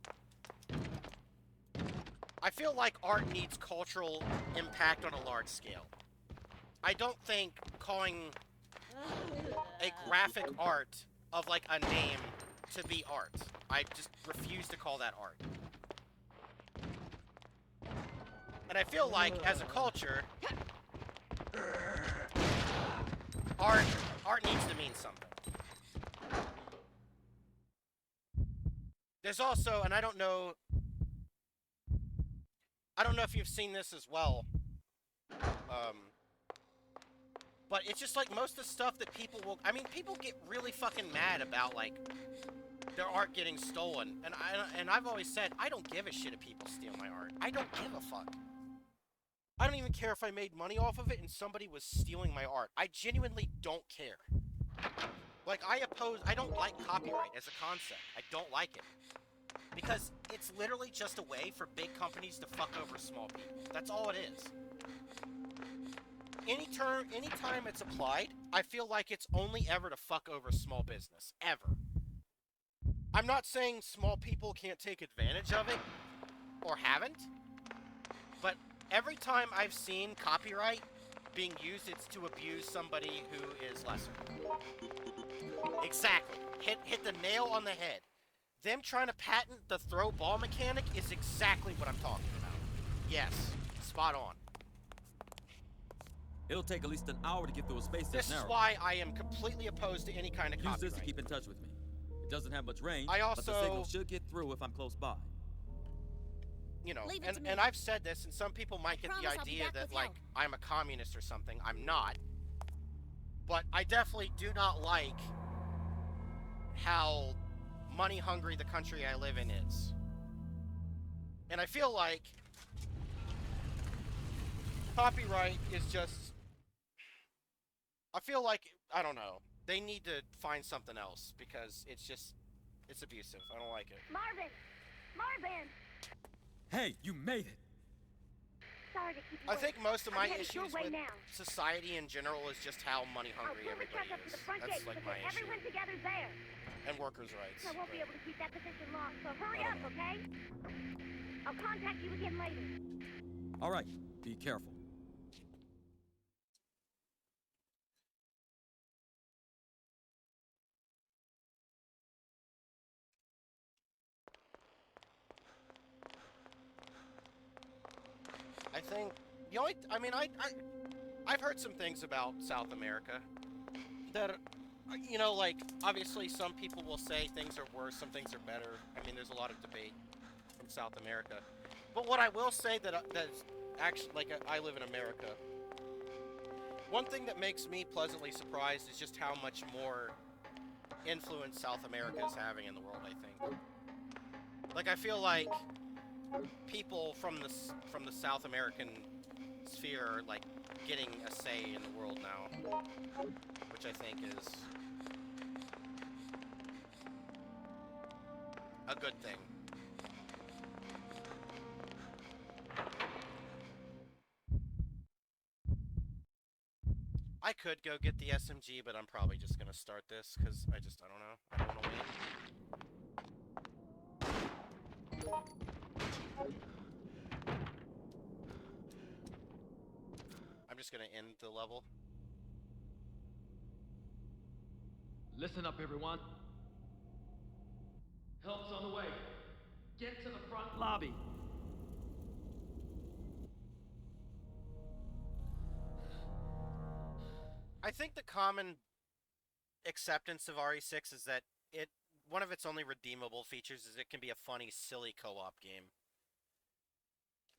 I feel like art needs cultural impact on a large scale. I don't think calling a graphic art of, like, a name to be art. I just refuse to call that art. And I feel like, as a culture, art needs to mean something. There's also, and I don't know if you've seen this as well, but it's just like most of the stuff that people will, I mean, people get really fucking mad about, like, their art getting stolen, and I've always said, I don't give a shit if people steal my art. I don't give a fuck. I don't even care if I made money off of it and somebody was stealing my art. I genuinely don't care. Like, I don't like copyright as a concept. I don't like it. Because it's literally just a way for big companies to fuck over small people. That's all it is. Anytime it's applied, I feel like it's only ever to fuck over small business. Ever. I'm not saying small people can't take advantage of it, or haven't, but every time I've seen copyright being used, it's to abuse somebody who is lesser. Exactly. Hit the nail on the head. Them trying to patent the throw ball mechanic is exactly what I'm talking about. Yes, spot on. It'll take at least an hour to get through a space This that's is narrow. why I am completely opposed to any kind of Use copyright. this to keep in touch with me. It doesn't have much range, I but the signal also- should get through if I'm close by. You know, Leave it to me. and I've said this, and some people might get the promise I'll be idea back that, with like, help. I'm a communist or something. I'm not. But I definitely do not like how money hungry the country I live in is. And I feel like copyright is just, I feel like, I don't know, they need to find something else because it's abusive. I don't like it. Marvin! Marvin! Hey, you made it! Sorry to keep you I waiting. think most of my I'm headed your issues way with now. society in general is just how money I'll hungry pull the everybody truck up to is. the front That's gate like because my issue. everyone together's there. And workers' rights. I won't be able to keep that position long, so hurry up, okay? I'll contact you again later. All right, be careful. I think the only, I mean, I've heard some things about South America that, you know, like, obviously some people will say things are worse, some things are better. I mean, there's a lot of debate from South America. But what I will say that's actually, like, I live in America. One thing that makes me pleasantly surprised is just how much more influence South America is having in the world, I think. Like, I feel like people from the South American sphere are, like, getting a say in the world now, which I think is a good thing. I could go get the SMG, but I'm probably just gonna start this, because I don't know. I don't want to wait. I'm just gonna end the level. Listen up, everyone. Help's on the way. Get to the front lobby. I think the common acceptance of RE6 is that one of its only redeemable features is it can be a funny, silly co-op game.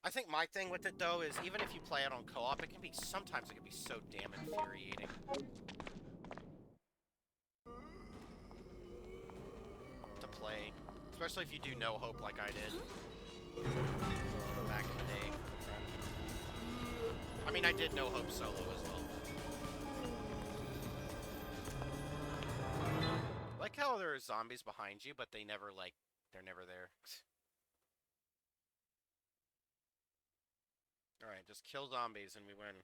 I think my thing with it, though, is even if you play it on co-op, sometimes it can be so damn infuriating. To play. Especially if you do No Hope like I did. Back in the day. I mean, I did No Hope solo as well. Like how there are zombies behind you, but they're never there. Alright, just kill zombies and we win.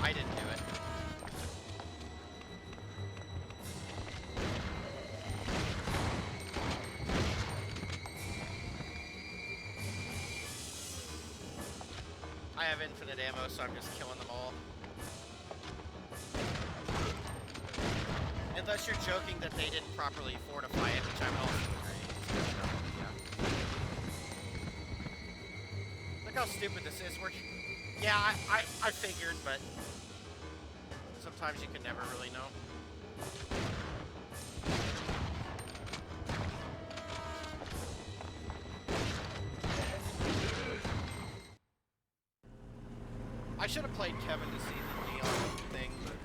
I didn't do it. I have infinite ammo, so I'm just killing them all. Unless you're joking that they didn't properly fortify it, which I would also agree. Yeah. Look how stupid this is. Yeah, I figured, but sometimes you can never really know. I should have played Kevin to see the neon thing, but...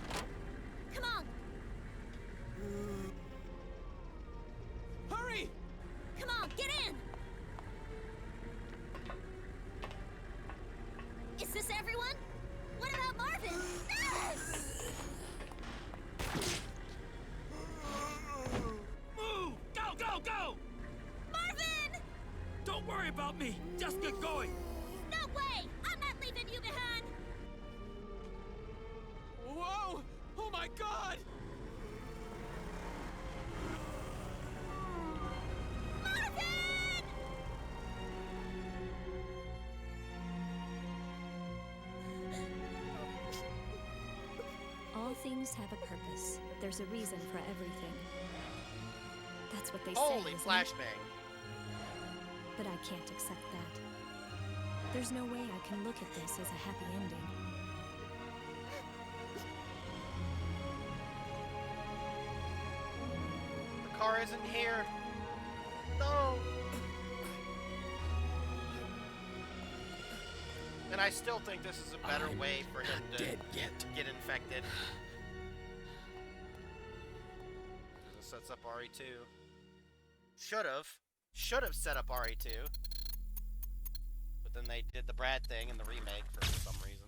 Come on! Hurry! Come on, get in! Is this everyone? What about Marvin? Ah! Move! Go, go! Marvin! Don't worry about me! Just get going! No way! I'm not leaving you behind! Whoa! Oh my god! Marvin! All things have a purpose. There's a reason for everything. That's what what they Holy say, isn't it? flashbang. But I can't accept that. There's no way I can look at this as a happy ending. The car isn't here. No. And I still think this is a better way for him to Dead yet. get infected. This sets up RE2. Should have set up RE2. But then they did the Brad thing in the remake for some reason.